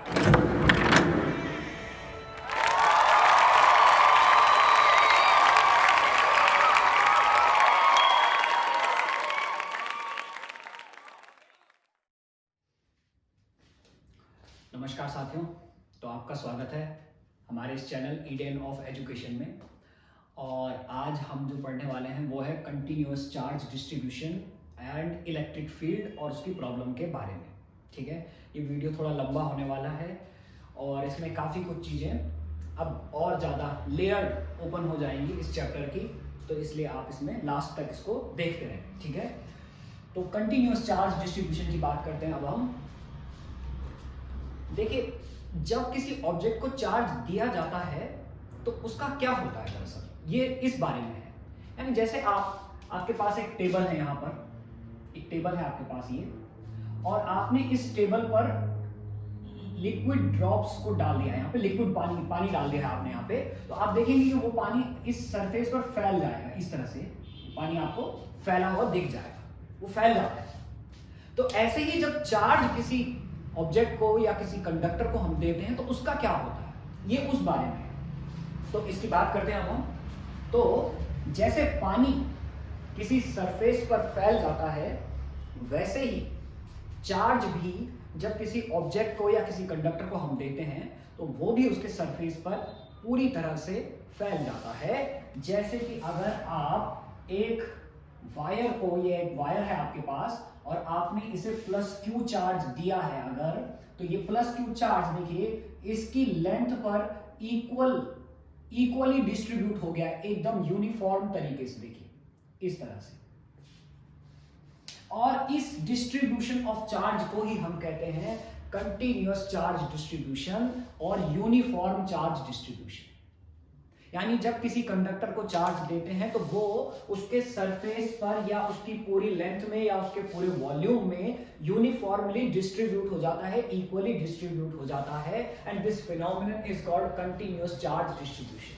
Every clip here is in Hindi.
नमस्कार साथियों, तो आपका स्वागत है हमारे इस चैनल ईडन ऑफ एजुकेशन में। और आज हम जो पढ़ने वाले हैं वो है continuous charge distribution and electric field और उसकी प्रॉब्लम के बारे में। ठीक है, ये वीडियो थोड़ा लंबा होने वाला है और इसमें काफ़ी कुछ चीज़ें अब और ज़्यादा लेयर ओपन हो जाएंगी इस चैप्टर की, तो इसलिए आप इसमें लास्ट तक इसको देखते रहें। ठीक है, तो कंटिन्यूअस चार्ज डिस्ट्रीब्यूशन की बात करते हैं अब हम। देखिए, जब किसी ऑब्जेक्ट को चार्ज दिया जाता है तो उसका क्या होता है, दरअसल ये इस बारे में है। यानी जैसे आपके पास एक टेबल है, यहाँ पर एक टेबल है आपके पास ये, और आपने इस टेबल पर लिक्विड ड्रॉप्स को डाल दिया है। यहाँ पे लिक्विड पानी डाल दिया है आपने यहाँ पे, तो आप देखेंगे कि वो पानी इस सरफेस पर फैल जाएगा। इस तरह से पानी आपको फैला हुआ दिख जाएगा, वो फैल जाता है। तो ऐसे ही जब चार्ज किसी ऑब्जेक्ट को या किसी कंडक्टर को हम देते हैं तो उसका क्या होता है, ये उस बारे में है। तो इसकी बात करते हैं हम। तो जैसे पानी किसी सरफेस पर फैल जाता है, वैसे ही चार्ज भी जब किसी ऑब्जेक्ट को या किसी कंडक्टर को हम देते हैं तो वो भी उसके सरफेस पर पूरी तरह से फैल जाता है। जैसे कि अगर आप एक वायर को, ये एक वायर है आपके पास और आपने इसे प्लस क्यू चार्ज दिया है अगर, तो ये प्लस क्यू चार्ज देखिए इसकी लेंथ पर इक्वली डिस्ट्रीब्यूट हो गया, एकदम यूनिफॉर्म तरीके से, देखिए इस तरह से। और इस डिस्ट्रीब्यूशन ऑफ चार्ज को ही हम कहते हैं कंटिन्यूअस चार्ज डिस्ट्रीब्यूशन और यूनिफॉर्म चार्ज डिस्ट्रीब्यूशन। यानी जब किसी कंडक्टर को चार्ज देते हैं तो वो उसके सरफेस पर या उसकी पूरी लेंथ में या उसके पूरे वॉल्यूम में यूनिफॉर्मली डिस्ट्रीब्यूट हो जाता है, इक्वली डिस्ट्रीब्यूट हो जाता है, and this phenomenon is called continuous charge distribution.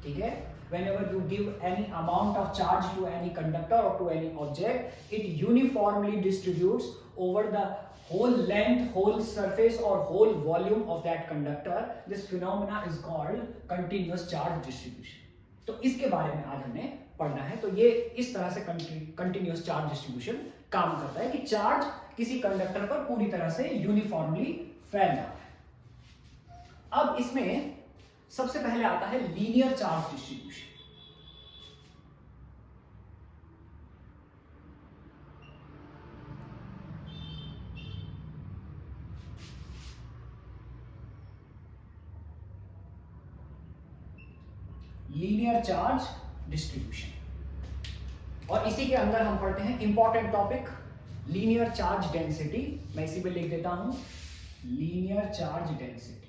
ठीक है, whenever you give any amount of charge to any conductor or to any object, it uniformly distributes over the whole length, whole surface or whole volume of that conductor. This phenomena is called continuous charge distribution. तो इसके बारे में आज हमने पढ़ना है। तो ये इस तरह से continuous charge distribution काम करता है कि चार्ज किसी कंडक्टर पर पूरी तरह से यूनिफॉर्मली फैल जाता है। अब इसमें सबसे पहले आता है linear charge distribution. Linear charge distribution, और इसी के अंदर हम पढ़ते हैं important topic linear charge density. मैं इसी पे लिख देता हूं लीनियर चार्ज डेंसिटी।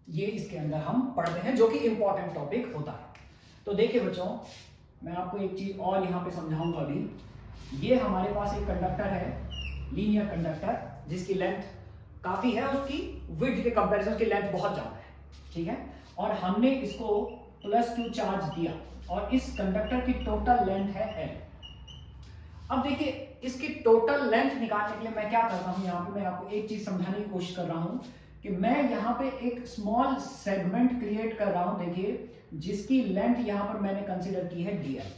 ये इसके अंदर हम पढ़ते हैं, जो कि इंपॉर्टेंट टॉपिक होता है। तो देखिए बच्चों, मैं आपको एक चीज और यहां पे समझाऊंगा अभी। ये हमारे पास एक कंडक्टर है, लीनियर कंडक्टर, जिसकी लेंथ काफी है, उसकी विड्थ के कंपैरिजन उसकी लेंथ बहुत ज्यादा है। ठीक है, और हमने इसको प्लस क्यू चार्ज दिया और इस कंडक्टर की टोटल लेंथ है एल। अब देखिए, इसकी टोटल लेंथ निकालने के लिए मैं क्या करता हूं, यहां पे मैं आपको एक चीज समझाने की कोशिश कर रहा हूं कि मैं यहां पे एक स्मॉल सेगमेंट क्रिएट कर रहा हूं, देखिए, जिसकी लेंथ यहां पर मैंने कंसीडर की है डीएल।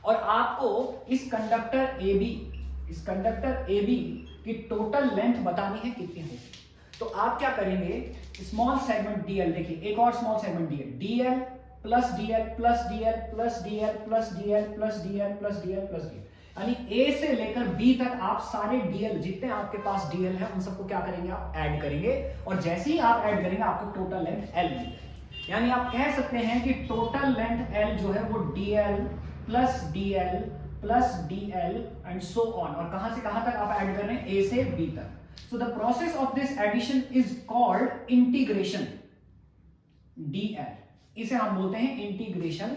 और आपको इस कंडक्टर ए बी की टोटल लेंथ बतानी है कितनी होगी। तो आप क्या करेंगे, स्मॉल सेगमेंट डीएल, देखिए एक और small segment DL plus DL plus DL plus DL plus DL plus DL plus DL plus DL, यानी ए से लेकर बी तक आप सारे डीएल, जितने आपके पास डीएल है, उन सबको क्या करेंगे, आप ऐड करेंगे। और जैसे ही आप ऐड करेंगे आपको टोटल लेंथ एल मिलेगी। यानी आप कह सकते हैं कि टोटल लेंथ एल जो है वो DL plus DL and so on. और कहां से कहां तक आप ऐड कर रहे हैं, ए से बी तक। So the process of this addition is called integration dl. इसे हम बोलते हैं इंटीग्रेशन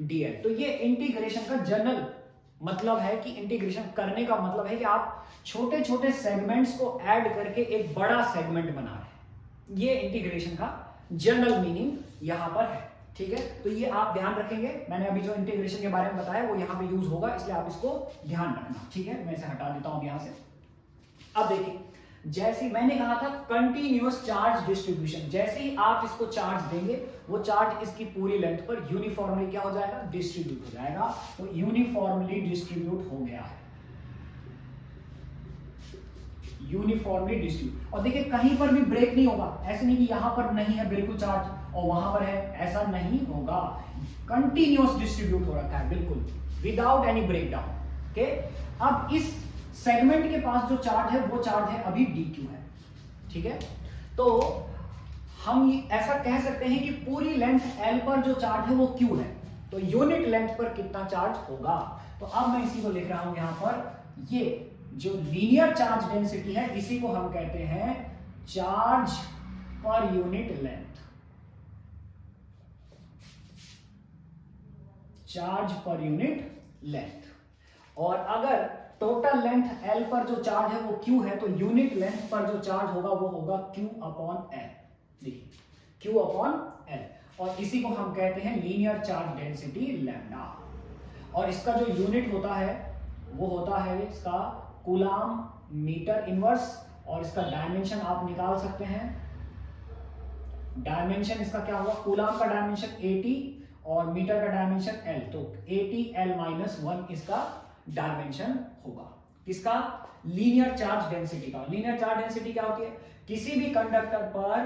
डीएल। तो ये इंटीग्रेशन का जनरल मतलब है कि इंटीग्रेशन करने का मतलब है कि आप छोटे छोटे सेगमेंट्स को ऐड करके एक बड़ा सेगमेंट बना रहे हैं। ये इंटीग्रेशन का जनरल मीनिंग यहां पर है। ठीक है, तो ये आप ध्यान रखेंगे। मैंने अभी जो इंटीग्रेशन के बारे में बताया वो यहाँ पे यूज होगा, इसलिए आप इसको ध्यान रखना। ठीक है, मैं इसे हटा देता हूं यहां से। अब देखिए, जैसे मैंने कहा था कंटिन्यूअस चार्ज डिस्ट्रीब्यूशन, जैसे ही आप इसको चार्ज देंगे वो चार्ज इसकी पूरी लेंथ पर यूनिफॉर्मली क्या हो जाएगा, डिस्ट्रीब्यूट हो जाएगा। तो यूनिफॉर्मली डिस्ट्रीब्यूट हो गया है, यूनिफॉर्मली डिस्ट्रीब्यूट। और देखिए कहीं पर भी ब्रेक नहीं होगा, ऐसे नहीं कि यहां पर नहीं है बिल्कुल चार्ज और वहां पर है, ऐसा नहीं होगा। कंटिन्यूअस डिस्ट्रीब्यूट हो रखा है बिल्कुल, विदाउट एनी ब्रेकडाउन। ओके, अब इस सेगमेंट के पास जो चार्ज है वो चार्ज है अभी dq है। ठीक है, तो हम ऐसा कह सकते हैं कि पूरी लेंथ l पर जो चार्ज है वो q है, तो यूनिट लेंथ पर कितना चार्ज होगा। तो अब मैं इसी को लिख रहा हूं यहां पर, ये जो लीनियर चार्ज डेंसिटी है इसी को हम कहते हैं charge per unit length, charge per unit length. और अगर टोटल लेंथ L पर जो चार्ज है वो Q है, तो यूनिट लेंथ पर जो चार्ज होगा वो होगा Q अपॉन L। देखिए Q अपॉन L, और इसी को हम कहते हैं लीनियर चार्ज डेंसिटी लैम्डा। और इसका जो यूनिट होता है वो होता है इसका कूलाम मीटर इनवर्स, और इसका डायमेंशन आप निकाल सकते हैं। डायमेंशन इसका क्या होगा, कूलाम का डायमेंशन 80 और मीटर का डायमेंशन L, तो 80L-1 इसका डायमेंशन होगा। किसका, लीनियर चार्ज डेंसिटी का। लीनियर चार्ज डेंसिटी क्या होती है, किसी भी कंडक्टर पर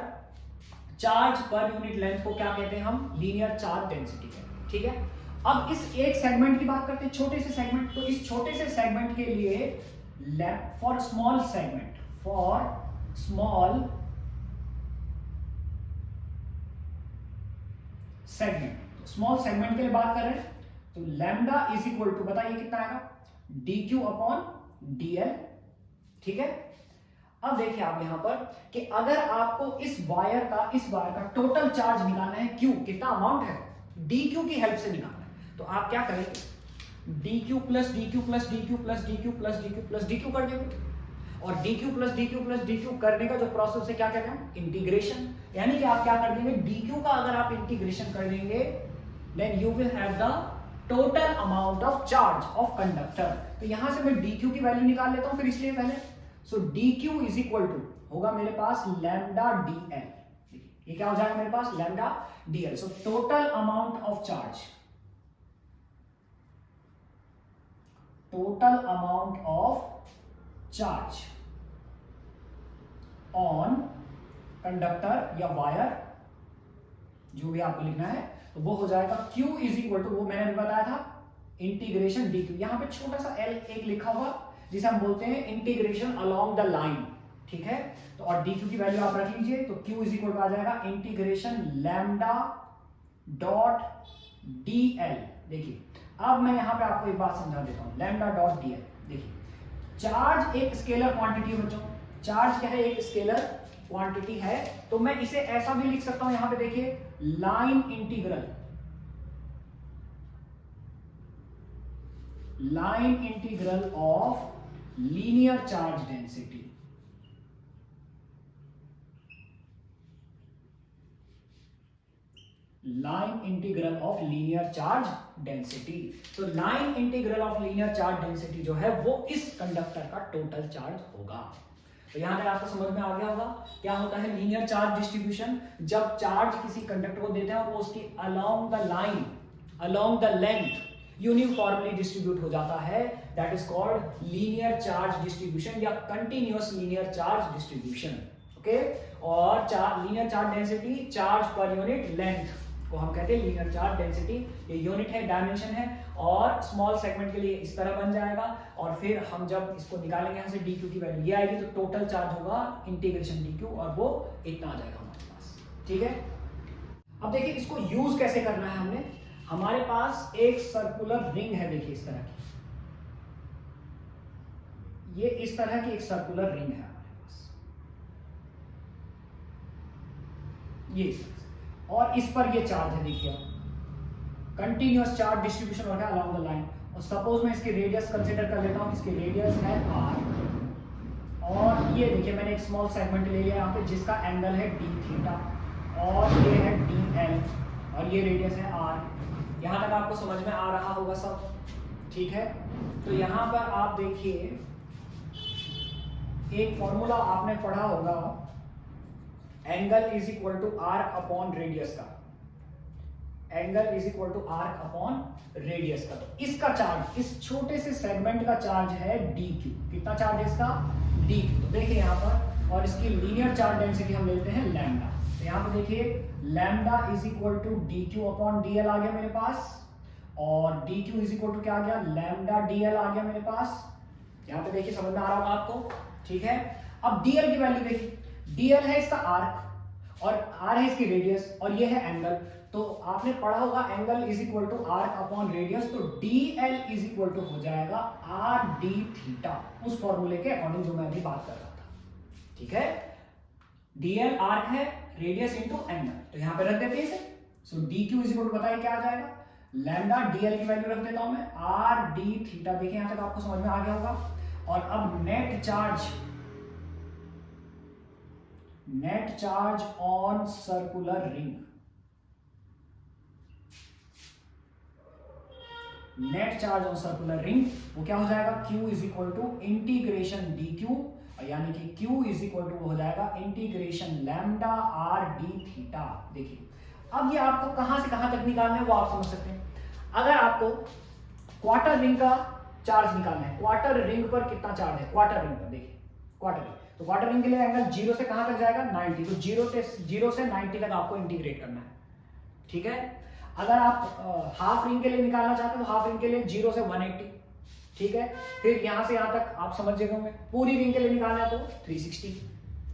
चार्ज पर यूनिट लेंथ को क्या कहते हैं हम, लीनियर चार्ज डेंसिटी कहते हैं। ठीक है, अब इस एक सेगमेंट की बात करते हैं, छोटे से सेगमेंट। तो इस छोटे से सेगमेंट के लिए for small segment, for small segment, small segment के लिए बात कर रहे हैं, तो लैम्डा इज इक्वल टू, बताइए कितना आएगा, dq अपॉन dl। ठीक है, अब देखिए आप यहां पर कि अगर आपको इस वायर का टोटल चार्ज निकालना है, q कितना अमाउंट है, dq की हेल्प से निकालना है, तो आप क्या करेंगे, dq plus dq plus dq plus dq plus dq plus dq कर देंगे। और dq plus dq plus dq करने का जो प्रोसेस है क्या कहते हैं, इंटीग्रेशन। यानी कि आप क्या कर देंगे, dq का अगर आप इंटीग्रेशन कर देंगे, then you will have the total amount of charge of conductor. तो यहां से मैं dq की वैल्यू निकाल लेता हूं फिर, इसलिए पहले, सो dq इज इक्वल टू होगा मेरे पास लैम्डा dl। ये क्या हो जाएगा मेरे पास, lambda dl। So total amount of charge, total amount of charge on conductor या वायर, जो भी आपको लिखना है, तो वो हो जाएगा Q इज इक्वल टू, वो मैंने अभी बताया था, इंटीग्रेशन dq। यहां पे छोटा सा l एक लिखा हुआ जिसे हम बोलते हैं इंटीग्रेशन अलोंग द लाइन। ठीक है, तो और dq की वैल्यू आप रख लीजिए, तो Q इज इक्वल टू आ जाएगा इंटीग्रेशन लैम्डा डॉट dl। देखिए अब मैं यहां पे आपको एक बात समझा देता हूं, लैम्डा डॉट dl। देखिए चार्ज एक स्केलर क्वांटिटी है बच्चों, चार्ज क्या है, एक स्केलर क्वांटिटी है, तो मैं इसे ऐसा भी लिख सकता हूं, यहां पे देखिए line integral, line integral of linear charge density. Line integral of linear charge density. तो line integral of linear charge density जो है वो इस कंडक्टर का टोटल चार्ज होगा। तो यहां तक आपको समझ में आ गया होगा क्या होता है लीनियर चार्ज डिस्ट्रीब्यूशन। जब चार्ज किसी कंडक्टर को देते हैं और वो उसकी along the line, along the length uniformly distribute हो जाता है, that is called linear charge distribution या continuous linear charge distribution. Okay, और linear charge density, charge per unit length को हम कहते हैं लीनियर चार्ज डेंसिटी। ये यूनिट है, डायमेंशन है, और स्मॉल सेगमेंट के लिए इस तरह बन जाएगा। और फिर हम जब इसको निकालेंगे यहां से dq की वैल्यू ये आएगी, तो टोटल चार्ज होगा इंटीग्रेशन dq, और वो इतना आ जाएगा हमारे पास। ठीक है, अब देखिए इसको यूज कैसे करना है हमने। हमारे पास एक सर्कुलर रिंग है, देखिए इस तरह की, ये इस तरह की एक सर्कुलर रिंग है हमारे पास, ये और इस पर ये चार्ज है, देखिए कंटिन्यूअस चार्ज डिस्ट्रीब्यूशन हो रहा है अलोंग द लाइन। और सपोज मैं इसकी रेडियस कंसीडर कर लेता हूं, इसकी रेडियस है r, और ये देखिए मैंने एक स्मॉल सेगमेंट ले लिया यहाँ पे जिसका एंगल है d थीटा, और ये है dl, और और ये रेडियस है r। यहाँ तक आपको समझ में आ रहा होगा सब, ठीक है। तो यहाँ पर आप देखिए एक फॉर्मूला आपने पढ़ा होगा, angle is equal to arc upon radius का, angle is equal to arc upon radius का। तो इसका चार्ज, इस छोटे से सेगमेंट का चार्ज है dq। कितना चार्ज है इसका? dq। तो देखिए यहाँ पर, और इसकी लीनियर चार्ज डेंसिटी हम लेते हैं लैम्डा। तो यहाँ पे देखिए lambda is equal to dq upon dl आ गया मेरे पास, और dq इज इक्वल टू क्या आ गया? लैम्डा dl आ गया मेरे पास। यहाँ पे देखिए समझ में आ रहा होगा आपको, ठीक है। अब dl की वैल्यू देखिए, dl है इसका आर्क और r है इसकी रेडियस और ये है एंगल। तो आपने पढ़ा होगा angle is equal to arc upon radius, तो dl इज इक्वल टू हो जाएगा r d थीटा, उस फॉर्मूले के अकॉर्डिंग जो मैं अभी बात कर रहा था, ठीक है। dl आर्क है, रेडियस इनटू एंगल, तो यहां पे रख देते हैं इसे। सो dq इज इक्वल टू बताइए क्या आ जाएगा? लैम्डा dl की वैल्यू रख देता हूं मैं r d थीटा। देखिए यहां तक आपको समझ में आ गया होगा। और अब net charge on circular ring, net charge on circular ring वो क्या हो जाएगा? q is equal to integration dq, यानी कि q इज इक्वल टू हो जाएगा integration lambda r d theta. देखिए अब ये आपको कहां से कहां तक निकालना है वो आप समझ सकते हैं। अगर आपको क्वार्टर रिंग का चार्ज निकालना है, क्वार्टर रिंग पर कितना चार्ज है? क्वार्टर रिंग पर देखिए, क्वार्टर रिंग, तो क्वार्टर रिंग के लिए एंगल 0 से कहां तक जाएगा? 90। तो 0 से 90 तक आपको इंटीग्रेट करना है, ठीक है। अगर आप हाफ रिंग के लिए निकालना चाहते हैं तो हाफ रिंग के लिए 0 से 180, ठीक है। फिर यहां से यहां तक आप समझ गए होंगे। पूरी रिंग के लिए निकालना है तो 360,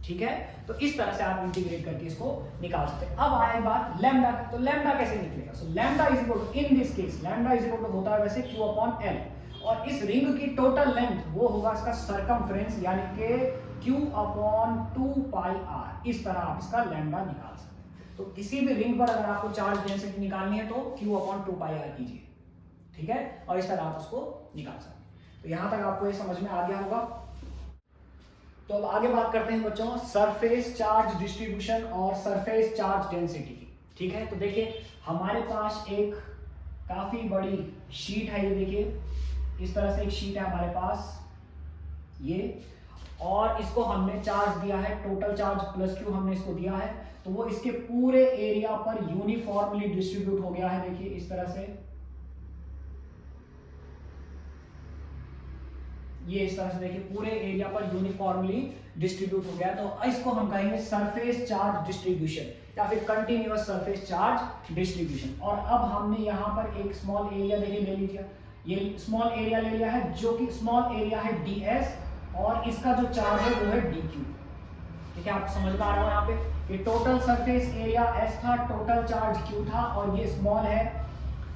ठीक है। तो इस तरह से आप इंटीग्रेट करके इसको निकाल सकते हैं। अब आए बात लैम्डा की, तो लैम्डा कैसे निकलेगा? So lambda is equal to, in this case lambda is equal to होता है वैसे q अपॉन l, और इस रिंग की टोटल लेंथ वो होगा इसका सरकमफ्रेंस, यानी कि q अपॉन 2 पाई r। इस तरह आप इसका लैम्डा निकाल सकते हैं। तो किसी भी रिंग पर अगर आपको चार्ज डेंसिटी निकालनी है तो q अपॉन 2 पाई r कीजिए, ठीक है, और इस तरह आप उसको निकाल सकते हैं। तो यहां तक आपको ये समझ में आ गया होगा। तो अब आगे बात करते हैं बच्चों सरफेस चार्ज डिस्ट्रीब्यूशन और सरफेस चार्ज डेंसिटी की, ठीक है। तो देखिए हमारे पास एक काफी बड़ी शीट है, ये देखिए इस तरह से एक शीट है हमारे पास ये, और इसको हमने चार्ज दिया है, टोटल चार्ज प्लस q हमने इसको दिया है। तो वो इसके पूरे एरिया पर यूनिफॉर्मली डिस्ट्रीब्यूट हो गया है। देखिए इस तरह से, ये इस तरह से देखिए पूरे एरिया पर यूनिफॉर्मली डिस्ट्रीब्यूट हो गया। तो इसको हम कहेंगे सरफेस चार्ज डिस्ट्रीब्यूशन या फिर कंटिन्यूअस सरफेस चार्ज डिस्ट्रीब्यूशन। और अब हमने यहाँ पर एक स्मॉल एरिया देखिए ले लीजिए, ये स्मॉल एरिया ले लिया है, जो कि स्मॉल एरिया है ds, और इसका जो चार्ज है वो है dq, ठीक है। आप समझ में आ रहा हो यहाँ पे, ये टोटल सरफेस एरिया s था, टोटल चार्ज q था, और ये स्मॉल है।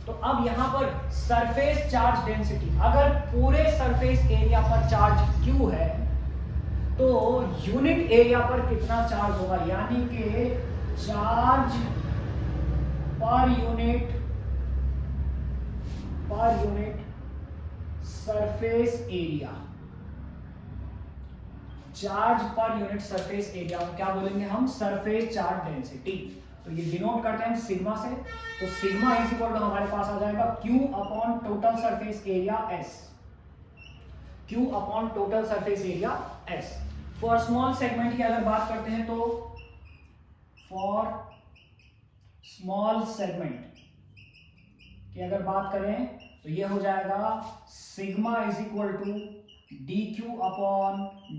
तो अब यहाँ पर सरफेस चार्ज डेंसिटी, अगर पूरे सरफेस एरिया पर चार्ज q है तो यूनिट एरिया पर कितना चार्ज होगा, यानी कि charge per unit surface area, charge per unit surface area को क्या बोलेंगे हम? Surface charge density. तो ये डिनोट करते हैं सिग्मा से। तो सिग्मा इज इक्वल टू हमारे पास आ जाएगा q upon total surface area s, q upon total surface area s। For small segment की अगर बात करते हैं तो फॉर स्मॉल सेगमेंट की अगर बात करें तो ये हो जाएगा sigma is equal to dq upon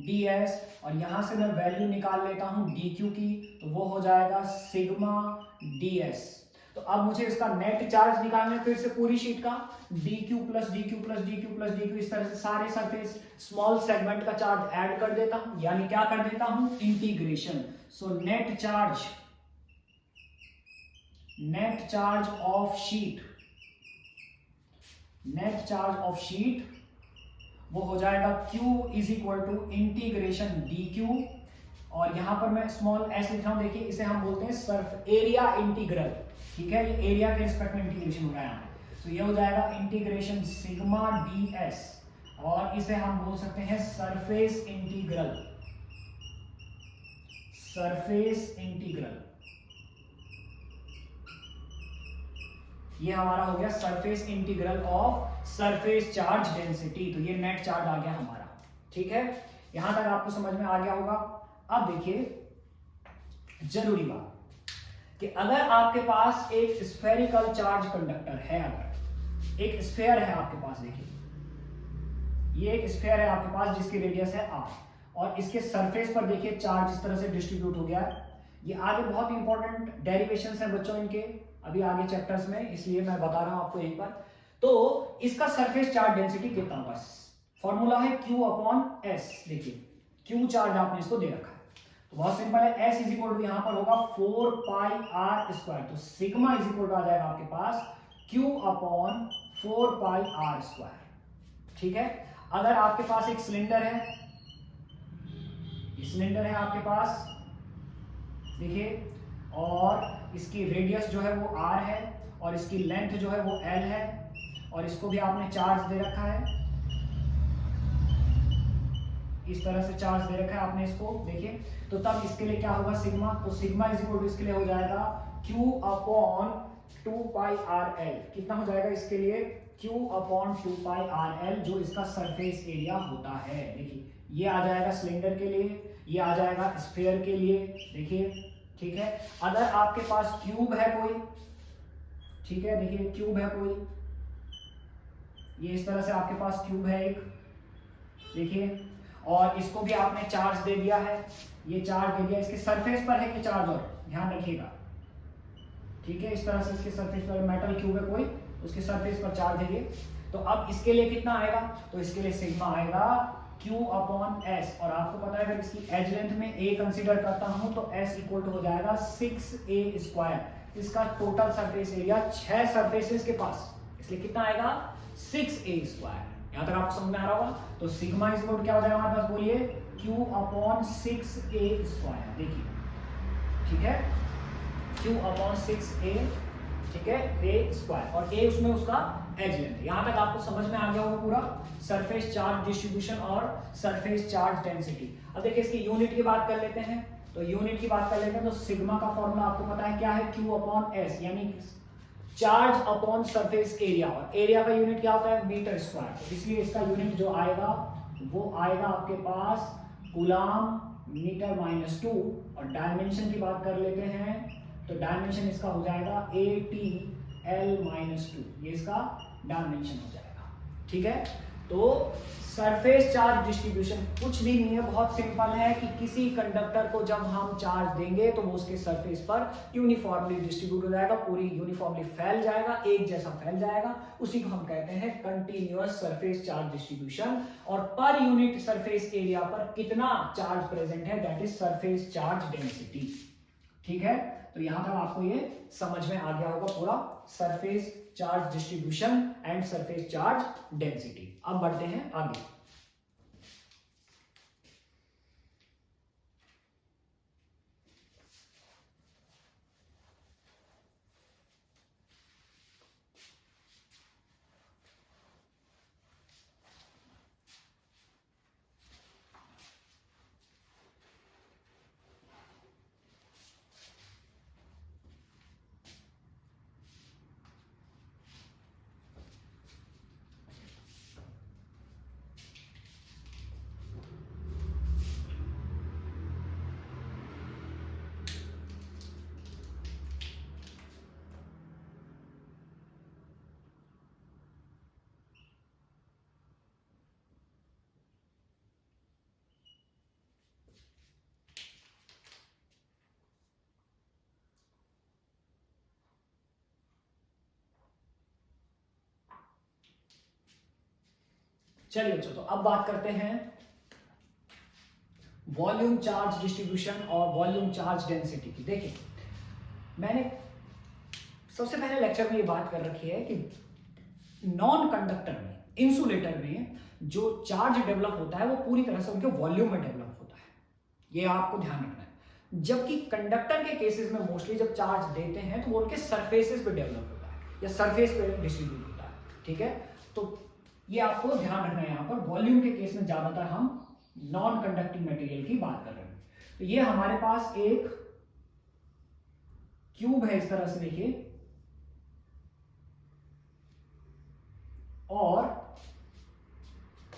ds, और यहां से मैं वैल्यू निकाल लेता हूं dq की, तो वो हो जाएगा सिग्मा ds। तो अब मुझे इसका नेट चार्ज निकालना है फिर से पूरी शीट का, dq plus dq plus dq plus dq, इस तरह से सारे सरफेस स्मॉल सेगमेंट का चार्ज ऐड कर देता हूं, यानी क्या कर देता हूं? Integration. So net charge of sheet वो हो जाएगा q is equal to integration dq, और यहां पर मैं स्मॉल s लिख रहा हूं, देखिए इसे हम बोलते हैं सर्फ एरिया इंटीग्रल, ठीक है। ये एरिया के रिस्पेक्ट में इंटीग्रेशन हो रहा है यहाँ पे। तो ये हो जाएगा इंटीग्रेशन सिग्मा ds, और इसे हम बोल सकते हैं सरफेस इंटीग्रल, ये हमारा हो गया surface integral of surface charge density, तो ये नेट चार्ज आ गया हमारा। ठीक है, यहां तक आपको समझ में आ गया होगा। अब देखिए जरूरी बात कि अगर आपके पास एक स्फेरिकल चार्ज कंडक्टर है, अगर एक स्फेयर है आपके पास, देखिए ये एक स्फेयर है आपके पास जिसकी रेडियस है r, और इसके सरफेस पर देखिए चार्ज इस तरह से डिस्ट्रीब्यूट हो गया है। ये आगे बहुत इंपॉर्टेंट डेरिवेशंस हैं बच्चों इनके, अभी आगे चैप्टर्स में, इसलिए मैं बता रहा हूं आपको एक बार। तो इसका सरफेस चार्ज डेंसिटी कितना होगा, फॉर्मूला है Q अपॉन S। देखिए Q चार्ज आपने इसको दे रखा है, तो बहुत सिंपल है, S इज इक्वल टू यहां पर होगा 4 पाई r स्क्वायर, तो सिग्मा इज इक्वल टू आ जाएगा आपके पास Q अपॉन 4 पाई r स्क्वायर। ठीक है, अगर आपके पास एक सिलेंडर है, सिलेंडर है आपके पास देखिए, और इसकी रेडियस जो है वो r है, और इसकी लेंथ जो है वो l है, और इसको भी आपने चार्ज दे रखा है, इस तरह से चार्ज दे रखा है आपने इसको, देखिए। तो तब इसके लिए क्या होगा सिग्मा, तो सिग्मा इज इक्वल टू इसके लिए हो जाएगा Q अपॉन 2 पाई आर एल। कितना हो जाएगा इसके लिए, Q अपॉन 2 पाई आर एल, जो इसका सरफेस एरिया होता है। देखिए ये आ जाएगा सिलेंडर के लिए, ये आ जाएगा स्फीयर के लिए, देखिए। ठीक है, अगर आपके पास क्यूब है कोई, ठीक है, देखिए क्यूब है कोई, ये इस तरह से आपके पास क्यूब है एक, देखिए, और इसको भी आपने चार्ज दे दिया है, ये चार्ज दे दिया, इसके सरफेस पर है कि चार्ज, और ध्यान रखिएगा, ठीक है, इस तरह से इसके सरफेस पर मेटल क्यूब है कोई, उसके सरफेस पर चार्ज है ये। तो अब इसके लिए कितना आएगा, तो इसके लिए सिग्मा आएगा Q अपॉन S, और आपको पता है अगर इसकी एज लेंथ में A कंसीडर करता हूं तो S इक्वल टू हो जाएगा 6a स्क्वायर। इसका टोटल सरफेस एरिया 6 सरफेसेस के पास, इसलिए कितना आएगा 6a स्क्वायर। यहां तक आपको समझ में आ रहा होगा। तो सिग्मा इज इक्वल टू क्या हो जाएगा हमारे पास, बोलिए Q अपॉन 6a स्क्वायर। देखिए ठीक है, Q अपॉन 6a, ठीक है, a स्क्वायर, और a उसमें उसका एज लेंथ। यहां तक आपको समझ में आ गया होगा पूरा सरफेस चार्ज डिस्ट्रीब्यूशन और सरफेस चार्ज डेंसिटी। अब देखिए इसकी यूनिट की बात कर लेते हैं, तो यूनिट की बात कर लेते हैं, तो सिग्मा का फॉर्मूला आपको पता है क्या है, Q अपॉन S, यानी चार्ज अपॉन सरफेस एरिया, और एरिया का यूनिट क्या होता है, मीटर स्क्वायर। तो इसलिए इसका यूनिट जो आएगा वो आएगा आपके पास कूलाम मीटर माइनस 2, और डायमेंशन की बात कर लेते हैं, तो डायमेंशन इसका हो जाएगा ATL-2, ये इसका डायमेंशन हो जाएगा। ठीक है, तो सरफेस चार्ज डिस्ट्रीब्यूशन कुछ भी नहीं है, बहुत सिंपल है कि किसी कंडक्टर को जब हम चार्ज देंगे तो वो उसके सरफेस पर यूनिफॉर्मली डिस्ट्रीब्यूट हो जाएगा, पूरी यूनिफॉर्मली फैल जाएगा, एक जैसा फैल जाएगा, उसी को हम कहते हैं कंटिन्यूअस सरफेस चार्ज डिस्ट्रीब्यूशन। और पर यूनिट सरफेस एरिया पर कितना चार्ज प्रेजेंट है, that is surface charge density. ठीक है, तो यहां तक आपको ये समझ में आ गया होगा पूरा surface charge distribution and surface charge density. अब बढ़ते हैं आगे। चलिए बच्चों, तो अब बात करते हैं वॉल्यूम चार्ज डिस्ट्रीब्यूशन और वॉल्यूम चार्ज डेंसिटी की। देखिए मैंने सबसे पहले लेक्चर में ये बात कर रखी है कि नॉन कंडक्टर में, इंसुलेटर में जो चार्ज डेवलप होता है वो पूरी तरह से उनके वॉल्यूम में डेवलप होता है, ये आपको ध्यान रखना है। जबकि कंडक्टर के केसेस में मोस्टली जब चार्ज देते हैं तो वो उनके सरफेसेस पे डेवलप होता है या सरफेस पे डिस्ट्रीब्यूट होता है। ठीक है, तो ये आपको ध्यान रखना है। यहां पर वॉल्यूम के केस में ज्यादातर हम नॉन कंडक्टिंग मटेरियल की बात कर रहे हैं। तो ये हमारे पास एक क्यूब है इस तरह से, देखिए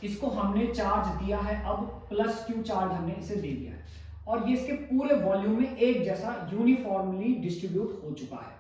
इसको हमने चार्ज दिया है, अब प्लस क्यू चार्ज हमने इसे दे दिया है, और ये इसके पूरे वॉल्यूम में एक जैसा यूनिफॉर्मली डिस्ट्रीब्यूट हो चुका है।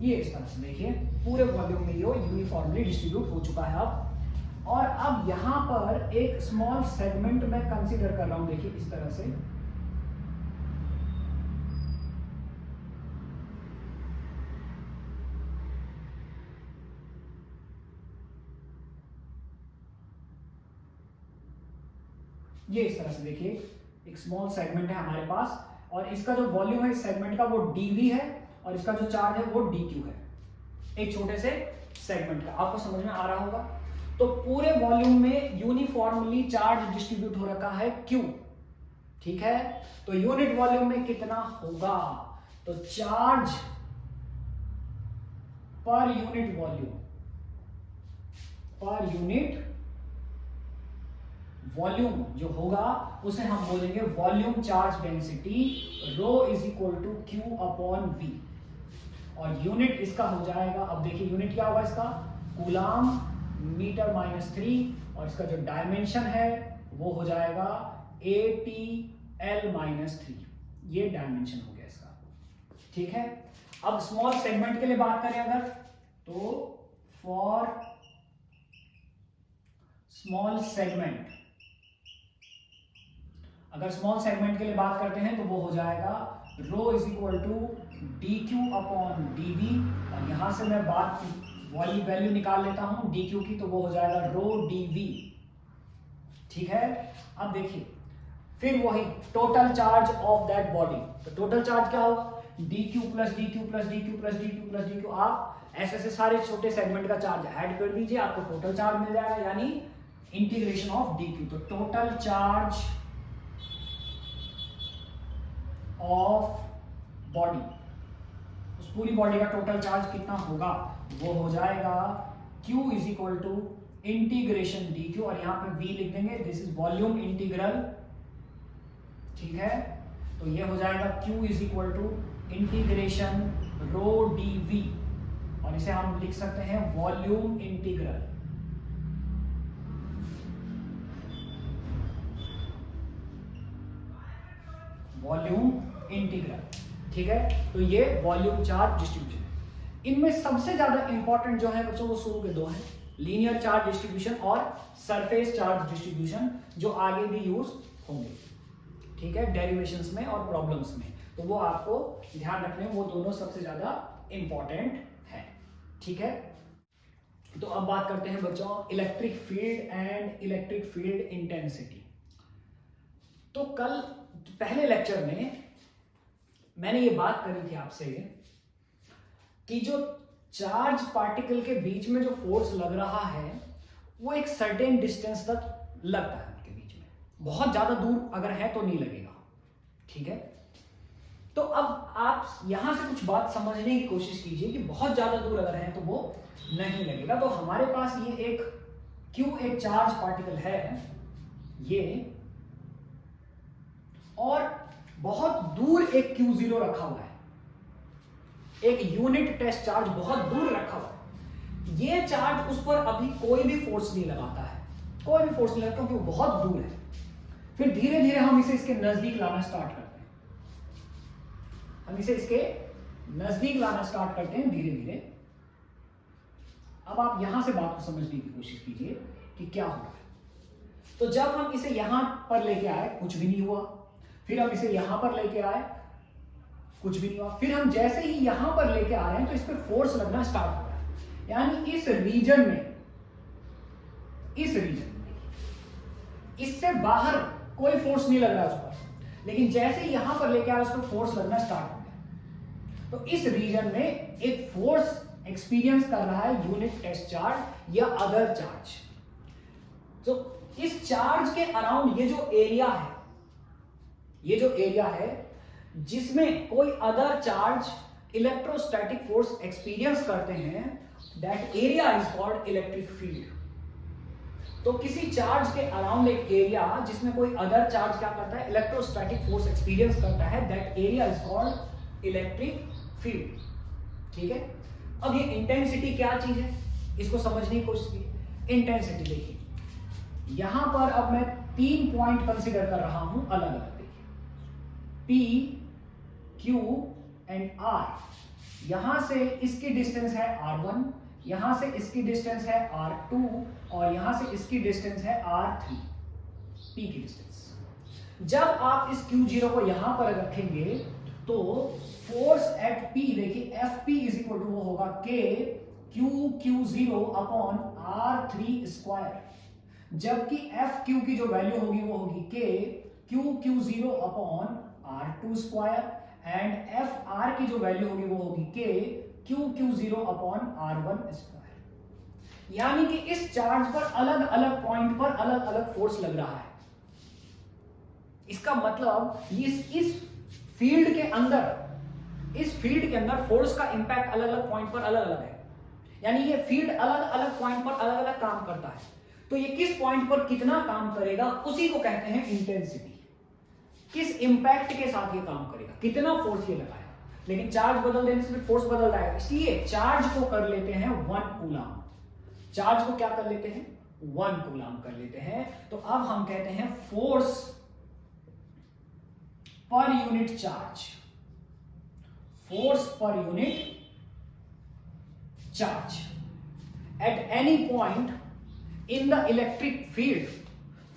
ये इस तरह से देखिए पूरे वॉल्यूम में ये यूनिफॉर्मली डिस्ट्रीब्यूट हो चुका है अब। और अब यहां पर एक स्मॉल सेगमेंट मैं कंसीडर कर रहा हूं, देखिए इस तरह से। ये इस तरह से देखिए एक स्मॉल सेगमेंट है हमारे पास, और इसका जो वॉल्यूम है इस सेगमेंट का वो dv है, और इसका जो चार्ज है वो dq है, एक छोटे से सेगमेंट का। आपको समझ में आ रहा होगा। तो पूरे वॉल्यूम में यूनिफॉर्मली चार्ज डिस्ट्रीब्यूट हो रखा है q, ठीक है। तो यूनिट वॉल्यूम में कितना होगा, तो charge per unit volume, per unit volume जो होगा उसे हम बोलेंगे volume charge density, rho is equal to q upon v. और यूनिट इसका हो जाएगा, अब देखिए यूनिट क्या होगा इसका, कूलाम मीटर -3, और इसका जो डायमेंशन है वो हो जाएगा ATL -3। ये डायमेंशन हो गया इसका, ठीक है। अब स्मॉल सेगमेंट के लिए बात करें अगर, तो फॉर स्मॉल सेगमेंट, अगर स्मॉल सेगमेंट के लिए बात करते हैं तो वो हो जाएगा rho is equal to dq upon dv, और यहां से मैं बात वाली वैल्यू निकाल लेता हूं dq की, तो वो हो जाएगा रो dv, ठीक है। अब देखिए फिर वही total charge of that body, तो टोटल चार्ज क्या होगा, dq plus dq plus dq plus dq plus dq। आप ऐसे ऐसे सारे छोटे सेगमेंट का चार्ज ऐड कर दीजिए, आपको टोटल चार्ज मिल जाएगा, यानी इंटीग्रेशन ऑफ dq। तो टोटल चार्ज ऑफ बॉडी, उस पूरी बॉडी का टोटल चार्ज कितना होगा, वो हो जाएगा Q is equal to integration dq, और यहां पे v लिख देंगे, दिस इज वॉल्यूम इंटीग्रल, ठीक है। तो ये हो जाएगा Q is equal to integration rho dv, और इसे हम लिख सकते हैं वॉल्यूम इंटीग्रल, वॉल्यूम इंटीग्रल, ठीक है। तो ये वॉल्यूम चार्ज डिस्ट्रीब्यूशन है। इनमें सबसे ज्यादा इंपॉर्टेंट जो है बच्चों वो शुरू के दो हैं, लीनियर चार्ज डिस्ट्रीब्यूशन और सरफेस चार्ज डिस्ट्रीब्यूशन, जो आगे भी यूज होंगे, ठीक है, डेरिवेशंस में और प्रॉब्लम्स में। तो वो आपको ध्यान रखने में वो दोनों सबसे ज्यादा इंपॉर्टेंट है, ठीक है। तो अब बात करते हैं बच्चों electric field and electric field intensity. तो कल पहले लेक्चर में मैंने ये बात करी थी आपसे कि जो चार्ज पार्टिकल के बीच में जो फोर्स लग रहा है वो एक सर्टेन डिस्टेंस तक लगता है उनके बीच में, बहुत ज्यादा दूर अगर है तो नहीं लगेगा, ठीक है। तो अब आप यहां से कुछ बात समझने की कोशिश कीजिए कि बहुत ज्यादा दूर अगर है तो वो नहीं लगेगा। तो हमारे पास ये एक Q एक चार्ज पार्टिकल है ये, और बहुत दूर एक Q0 रखा हुआ है, एक यूनिट टेस्ट चार्ज बहुत दूर रखा हुआ है। ये चार्ज उस पर अभी कोई भी फोर्स नहीं लगाता है, कोई भी फोर्स नहीं लगाता क्योंकि वो बहुत दूर है। फिर धीरे धीरे हम इसे इसके नजदीक लाना स्टार्ट करते हैं, हम इसे इसके नजदीक लाना स्टार्ट करते हैं धीरे धीरे। अब आप यहां से बात को समझने की कोशिश कीजिए कि क्या हो रहा है। तो जब हम इसे यहां पर लेके आए कुछ भी नहीं हुआ, फिर हम इसे यहां पर लेके आए कुछ भी नहीं हुआ, फिर हम जैसे ही यहां पर लेके आ रहे हैं तो इस पे फोर्स लगना स्टार्ट हो रहा है। यानी इस रीजन में, इस रीजन में इससे बाहर कोई फोर्स नहीं लग रहा है उस पर, लेकिन जैसे ही यहां पर लेके आए उस पर फोर्स लगना स्टार्ट हो गया। तो इस रीजन में एक फोर्स एक्सपीरियंस कर रहा है यूनिट टेस्ट चार्ज या अदर चार्ज। तो इस चार्ज के अराउंड ये जो एरिया है जिसमें कोई other charge electrostatic force experience करते हैं, that area is called electric field. तो किसी चार्ज के अराउंड एक एरिया जिसमें कोई अदर चार्ज क्या करता है, इलेक्ट्रोस्टैटिक फोर्स एक्सपीरियंस करता है, that area is called electric field. ठीक है, अब ये इंटेंसिटी क्या चीज है, इसको समझने की कोशिश कीजिए। इंटेंसिटी देखिए, यहां पर अब मैं 3 पॉइंट कंसीडर कर रहा हूं अलग अलग। देखिए P, Q एंड R। यहां से इसकी डिस्टेंस है R1, यहां से इसकी डिस्टेंस है R2 और यहां से इसकी डिस्टेंस है R3, P की डिस्टेंस। जब आप इस Q0 को यहां पर रखेंगे तो फोर्स एट P देखिए FP इज इक्वल टू वो होगा K Q0 upon R3 square, जबकि FQ की जो वैल्यू होगी वो होगी K Q0 upon R2 square and FR की जो वैल्यू होगी वो होगी K Q0 upon R1 square. यानी कि इस चार्ज पर अलग अलग पॉइंट पर अलग अलग फोर्स लग रहा है। इसका मतलब इस फील्ड के अंदर फोर्स का इंपैक्ट अलग अलग पॉइंट पर अलग अलग है। यानी ये फील्ड अलग अलग पॉइंट पर अलग अलग काम करता है। तो ये किस पॉइंट पर कितना काम करेगा उसी को कहते हैं इंटेंसिटी। किस इंपैक्ट के साथ ये काम करेगा, कितना फोर्स ये लगाएगा। लेकिन चार्ज बदल देने से फोर्स बदल रहा है, इसलिए चार्ज को कर लेते हैं 1 कूलम। चार्ज को क्या कर लेते हैं, 1 कूलम कर लेते हैं। तो अब हम कहते हैं force per unit charge, force per unit charge at any point in the electric field,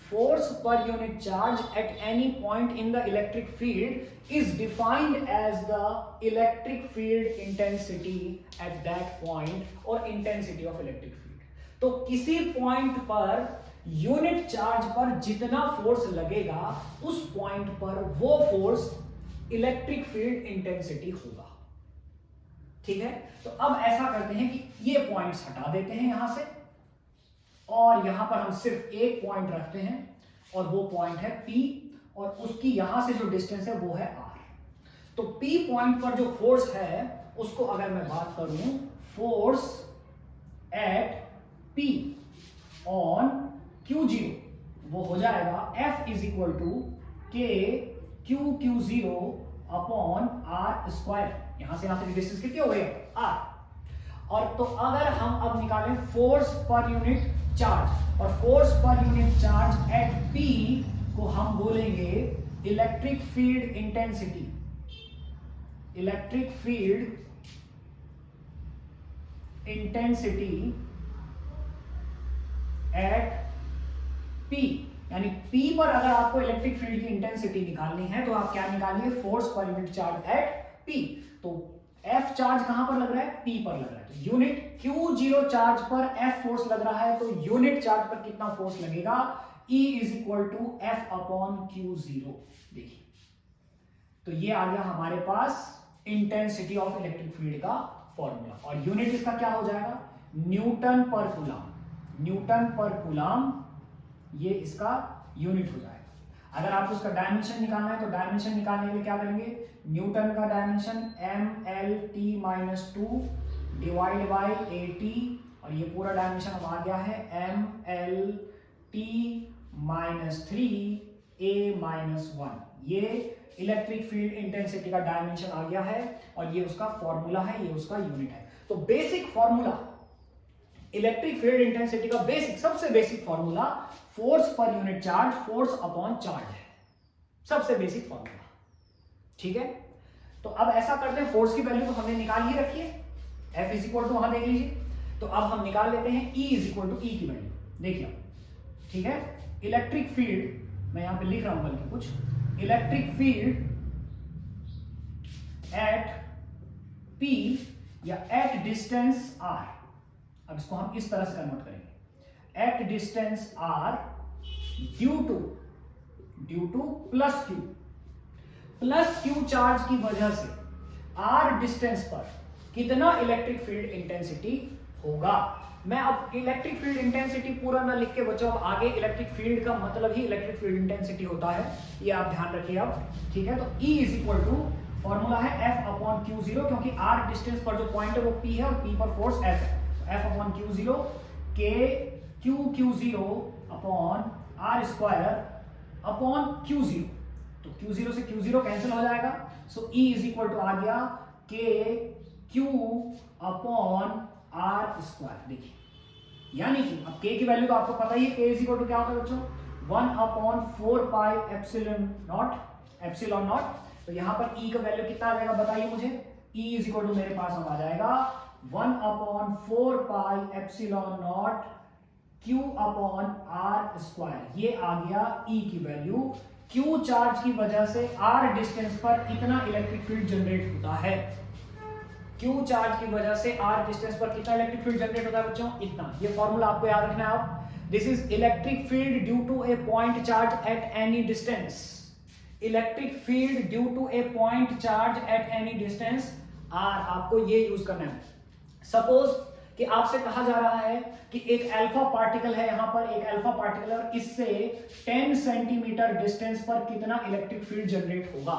force per unit charge at any point in the electric field is defined as the electric field intensity at that point or intensity of electric field। तो किसी पॉइंट पर यूनिट चार्ज पर जितना फोर्स लगेगा उस पॉइंट पर वो फोर्स इलेक्ट्रिक फील्ड इंटेंसिटी होगा। ठीक है, तो अब ऐसा करते हैं कि ये पॉइंट्स हटा देते हैं यहां से और यहां पर हम सिर्फ एक पॉइंट रखते हैं और वो पॉइंट है P और उसकी यहां से जो डिस्टेंस है वो है R। तो P पॉइंट पर जो फोर्स है उसको अगर मैं बात करूं, force at P on Q0 वो हो जाएगा F is equal to K Q0 upon R square. यहां से यहां तक डिस्टेंस कितनी हो गई, R। और तो अगर हम अब निकालें फोर्स पर यूनिट चार्ज, और force per unit charge at P को हम बोलेंगे electric field intensity. Electric field intensity at P, यानी P पर अगर आपको इलेक्ट्रिक फील्ड की इंटेंसिटी निकालनी है तो आप क्या निकालिए, force per unit charge at P। तो F चार्ज कहां पर लग रहा है, P पर लग रहा है। तो यूनिट Q0 चार्ज पर F फोर्स लग रहा है, तो यूनिट चार्ज पर कितना फोर्स लगेगा, E is equal to F upon Q0। देखिए, तो ये आ गया हमारे पास इंटेंसिटी ऑफ इलेक्ट्रिक फील्ड का फॉर्मूला। और यूनिट इसका क्या हो जाएगा, न्यूटन पर कूलम। न्यूटन पर कूलम ये इसका यूनिट हो जाएगा। अगर आपको उसका डायमेंशन निकालना है तो डायमेंशन निकालने के लिए क्या करेंगे, न्यूटन का dimension mlt-2 divide by AT, और ये पूरा डायमेंशन अब आ गया है mlt-3a-1। ये इलेक्ट्रिक फील्ड इंटेंसिटी का डायमेंशन आ गया है और ये उसका फॉर्मूला है, ये उसका यूनिट है। तो basic formula electric field intensity का सबसे basic formula force per unit charge, force upon charge है, सबसे बेसिक फॉर्मूला। ठीक है, तो अब ऐसा करते हैं, फोर्स की वैल्यू तो हमने निकाल ही रखी है, F इज इक्वल टू वहां देख लीजिए। तो अब हम निकाल लेते हैं E is equal to E की वैल्यू। देखिए, ठीक है, इलेक्ट्रिक फील्ड मैं यहां पे लिख रहा हूं बल्कि कुछ, इलेक्ट्रिक फील्ड एट P या एट डिस्टेंस R। अब इसको हम इस तरह से कन्वर्ट करेंगे, eight distance R due to plus Q charge की वजह से R डिस्टेंस पर कितना इलेक्ट्रिक फील्ड इंटेंसिटी होगा। मैं अब इलेक्ट्रिक फील्ड इंटेंसिटी पूरा ना लिख के बच्चों, अब आगे इलेक्ट्रिक फील्ड का मतलब ही इलेक्ट्रिक फील्ड इंटेंसिटी होता है, ये आप ध्यान रखिए अब, ठीक है। तो E is equal to formula है F अपॉन Q0, क्योंकि R डिस्टेंस पर जो पॉइंट है वो P है और P पर फोर्स F है। F अपॉन Q0 के Q0 upon R square upon Q0, तो Q0 से Q0 कैंसिल हो जाएगा, सो E इज इक्वल टू आ गया के Q अपॉन R स्क्वायर। देखिए यानी कि अब K की वैल्यू तो आपको पता ही है, K इज इक्वल टू क्या होता है बच्चों, 1 अपॉन 4 पाई एप्सिलॉन नॉट। तो यहां पर E का वैल्यू कितना आ जाएगा बताइए मुझे, E इज इक्वल टू मेरे पास अब आ जाएगा 1 upon 4 pi epsilon naught Q upon R square. ये आ गया E की वैल्यू। Q चार्ज की वजह से R डिस्टेंस पर इतना इलेक्ट्रिक फील्ड जनरेट होता है। Q चार्ज की वजह से R डिस्टेंस पर कितना इलेक्ट्रिक फील्ड जनरेट होता है बच्चों, इतना। ये फॉर्मूला आपको याद रखना है आप। This is electric field due to a point charge at any distance. Electric field due to a point charge at any distance R, आपको ये यूज करना है। सपोज कि आपसे कहा जा रहा है कि एक अल्फा पार्टिकल है, यहां पर एक अल्फा पार्टिकल है और इससे 10 सेंटीमीटर डिस्टेंस पर कितना इलेक्ट्रिक फील्ड जनरेट होगा।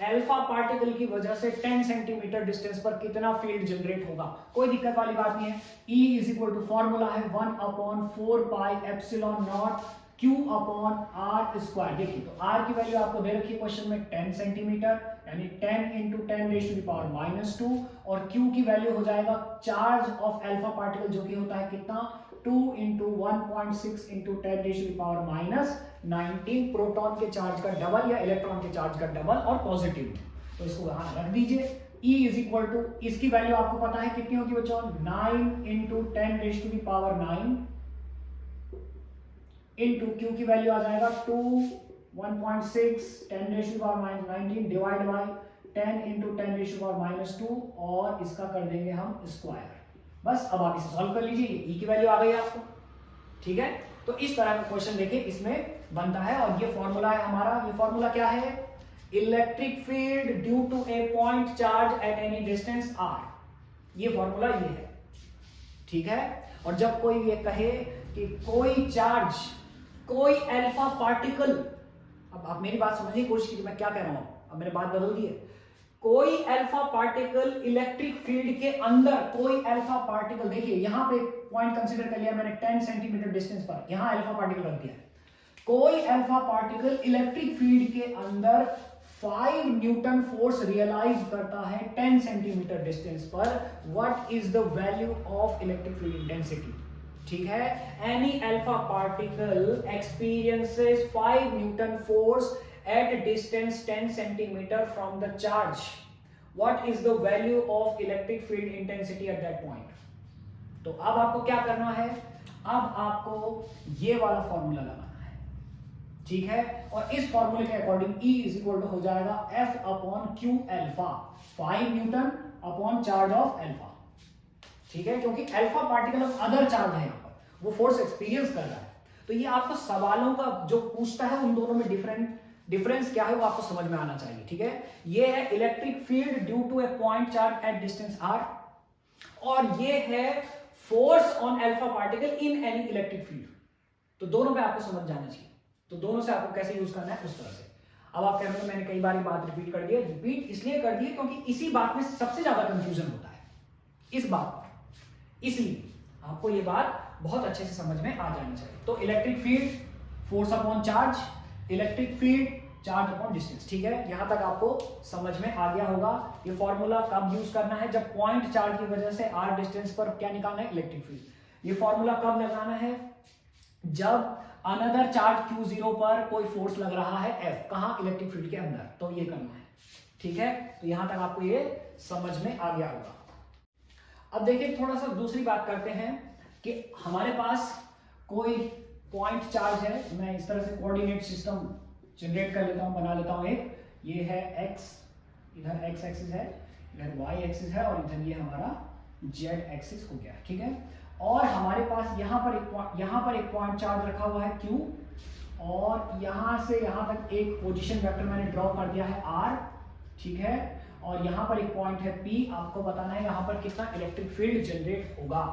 अल्फा पार्टिकल की वजह से 10 सेंटीमीटर डिस्टेंस पर कितना फील्ड जनरेट होगा, कोई दिक्कत वाली बात नहीं है। E is equal to formula है 1 upon 4 pi epsilon naught Q upon R square. देखिए तो R की वैल्यू आपको दे रखी है क्वेश्चन में 10 सेंटीमीटर, यानी 10 into 10 raise to the power -2, और Q की वैल्यू हो जाएगा चार्ज ऑफ अल्फा पार्टिकल जो कि होता है कितना, 2 into 1.6 into 10 raise to the power -19, proton के चार्ज का डबल या इलेक्ट्रॉन के चार्ज का डबल और पॉजिटिव। तो इसको यहां रख दीजिए। E इज इक्वल टू, इसकी वैल्यू आपको पता है कितनी होती है बच्चों, 9 into 10 raise to the power 9 into Q की वैल्यू आ जाएगा 2, 1.6 10 raise to power -19 divide by 10 into 10 raise to power -2, और इसका कर देंगे हम स्क्वायर। बस अब आप इसे सॉल्व कर लीजिए, E की वैल्यू आ गई आपको, ठीक है। तो इस तरह का क्वेश्चन देखिए इसमें बनता है, और ये फॉर्मूला है हमारा। ये फॉर्मूला क्या है, electric field due to a point charge at any distance R, ये फॉर्मूला ये है, ठीक है। और जब कोई ये कहे कि कोई चार्ज, कोई अल्फा पार्टिकल, अब आप मेरी बात समझने की कोशिश कीजिए मैं क्या कह रहा हूं, अब मैंने बात बदल दी है। कोई अल्फा पार्टिकल इलेक्ट्रिक फील्ड के अंदर, कोई अल्फा पार्टिकल, देखिए यहां पे पॉइंट कंसीडर कर लिया मैंने 10 सेंटीमीटर डिस्टेंस पर, यहां अल्फा पार्टिकल रख दिया है। कोई अल्फा पार्टिकल इलेक्ट्रिक फील्ड के अंदर 5 न्यूटन फोर्स रियलाइज करता है 10 सेंटीमीटर डिस्टेंस पर। What is the value of electric field intensity, ठीक है। Any alpha particle experiences 5 Newton force at distance 10 centimetre from the charge. What is the value of electric field intensity at that point. तो अब आपको क्या करना है, अब आपको ये वाला फॉर्मूला लगाना है, ठीक है। और इस फॉर्मूले के according E is equal to हो जाएगा F upon Q alpha, 5 newton upon charge of alpha, ठीक है। क्योंकि अल्फा पार्टिकल अब अदर चार्ज है, यहां पर वो फोर्स एक्सपीरियंस कर रहा है। तो ये आपको सवालों का जो पूछता है उन दोनों में डिफरेंस क्या है वो आपको समझ में आना चाहिए, ठीक है। ये है electric field due to a point charge at distance R, और ये है force on alpha particle in any electric field. तो दोनों पे आपको समझ जाना चाहिए, तो दोनों से आपको कैसे यूज करना है उस तरह से। अब आप कह रहे हो मैंने कई बार बात रिपीट कर दी है, रिपीट इसलिए कर दी है क्योंकि इसी बात में सबसे ज्यादा कंफ्यूजन होता है, इस बात पर, इसलिए आपको ये बात बहुत अच्छे से समझ में आ जानी चाहिए। तो electric field force upon charge, electric field charge upon distance, ठीक है। यहां तक आपको समझ में आ गया होगा। ये फॉर्मूला कब यूज करना है, जब पॉइंट चार्ज की वजह से R डिस्टेंस पर क्या निकालना है, इलेक्ट्रिक फील्ड। ये फॉर्मूला कब लगाना है, जब अनदर चार्ज Q0 पर कोई फोर्स लग रहा है F, कहां, इलेक्ट्रिक फील्ड के अंदर, तो ये करना है, ठीक है। तो यहां तक आपको ये समझ में आ गया होगा। अब देखिए थोड़ा सा दूसरी बात करते हैं कि हमारे पास कोई पॉइंट चार्ज है, मैं इस तरह से कोऑर्डिनेट सिस्टम जनरेट कर लेता हूं, बना लेता हूं एक, ये है x, इधर x एक्सिस है, इधर y एक्सिस है, और इधर ये हमारा z एक्सिस हो गया, ठीक है। और हमारे पास यहाँ पर एक पॉइंट चार्ज रखा हुआ है Q, और यहां से यहां तक एक पोजीशन वेक्टर मैंने ड्रॉ कर दिया है R, ठीक है, और यहाँ पर एक पॉइंट है P, आपको बताना है यहाँ पर कितना इलेक्ट्रिक फील्ड जनरेट होगा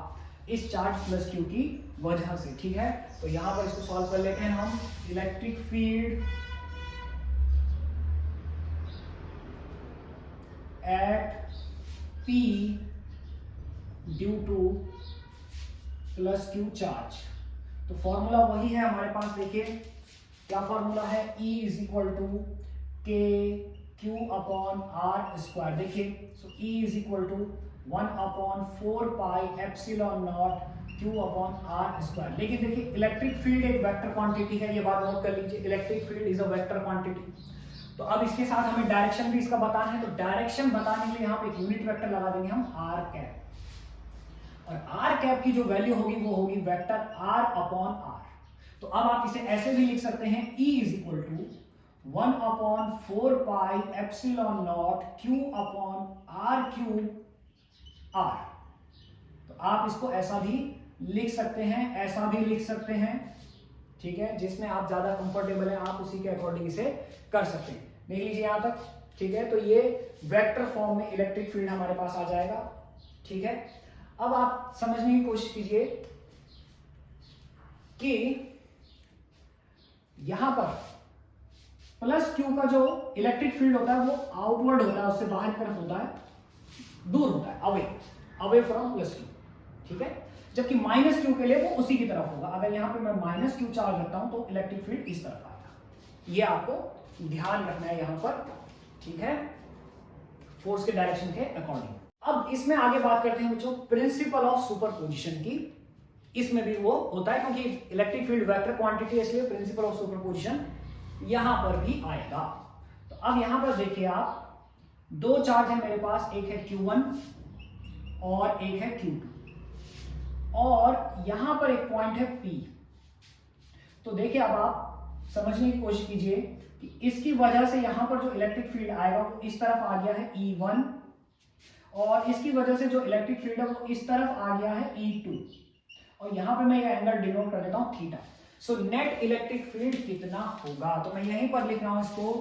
इस चार्ज प्लस Q की वजह से। ठीक है, तो यहाँ पर इसको सॉल्व कर लेते हैं हम। Electric field at P due to plus Q charge, तो फॉर्मूला वही है हमारे पास। देखिए क्या फॉर्मूला है, E is equal to K Q upon R square. देखिए so E is equal to 1/4 pi epsilon naught Q upon R square. लेकिन देखिए इलेक्ट्रिक फील्ड एक वेक्टर क्वांटिटी है, ये बात नोट कर लीजिए, electric field is a vector quantity. तो अब इसके साथ हमें डायरेक्शन भी इसका बताना है, तो डायरेक्शन बताने के लिए यहाँ पे एक यूनिट वेक्टर लगा देंगे हम आर कैप, और आर कैप की जो वैल्यू होगी वो होगी वेक्टर आर अपॉन आर। तो अब आप इसे ऐसे भी लिख सकते हैं, E is equal to 1/4 pi epsilon naught Q upon R cube R. तो आप इसको ऐसा भी लिख सकते हैं, ऐसा भी लिख सकते हैं, ठीक है, जिसमें आप ज्यादा कंफर्टेबल हैं आप उसी के अकॉर्डिंग इसे कर सकते हैं। देख लीजिए यहां तक, ठीक है, तो ये वेक्टर फॉर्म में इलेक्ट्रिक फील्ड हमारे पास आ जाएगा। ठीक है, अब आप समझने की कोशिश कीजिए कि यहां पर प्लस Q का जो इलेक्ट्रिक फील्ड होता है वो आउटवर्ड होता है, उससे बाहर की तरफ होता है, दूर होता है, अवे फ्रॉम प्लस Q। ठीक है, जबकि माइनस Q के लिए वो उसी की तरफ होगा। अगर यहां पे मैं माइनस Q चार्ज रखता हूं तो इलेक्ट्रिक फील्ड इस तरफ आएगा। ये आपको ध्यान रखना है यहां पर, ठीक है, फोर्स के डायरेक्शन के अकॉर्डिंग। अब इसमें आगे बात करते हैं बच्चों प्रिंसिपल ऑफ सुपरपोजिशन की। इसमें भी वो होता है क्योंकि इलेक्ट्रिक फील्ड वेक्टर क्वांटिटी है, इसलिए प्रिंसिपल ऑफ सुपरपोजिशन यहां पर भी आएगा। तो अब यहां पर देखिए आप, दो चार्ज है मेरे पास, एक है Q1 और एक है Q2, और यहां पर एक पॉइंट है P। तो देखिए अब आप समझने की कोशिश कीजिए कि इसकी वजह से यहां पर जो इलेक्ट्रिक फील्ड आएगा वो इस तरफ आ गया है E1, और इसकी वजह से जो इलेक्ट्रिक फील्ड है वो इस तरफ आ गया है E2, और यहां पे मैं ये एंगल डिनोट कर देता हूं theta. So net electric field कितना होगा, तो मैं यहीं पर लिख रहा हूं इसको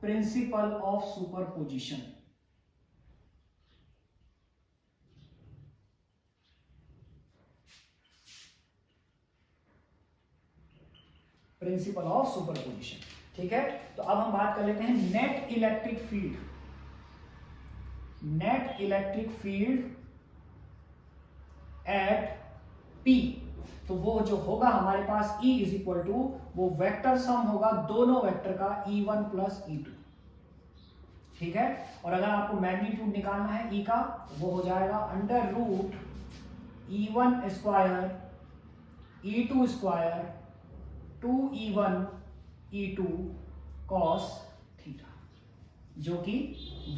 principle of superposition. Principle of superposition, ठीक है। तो अब हम बात कर लेते हैं net electric field. Net electric field at P, तो वो जो होगा हमारे पास E इज इक्वल टू, वो वेक्टर सम होगा दोनों वेक्टर का E1 प्लस E2, ठीक है। और अगर आपको मैग्नीट्यूड निकालना है E का, वो हो जाएगा under root E1 square E2 square 2E1 E2 cos theta, जो कि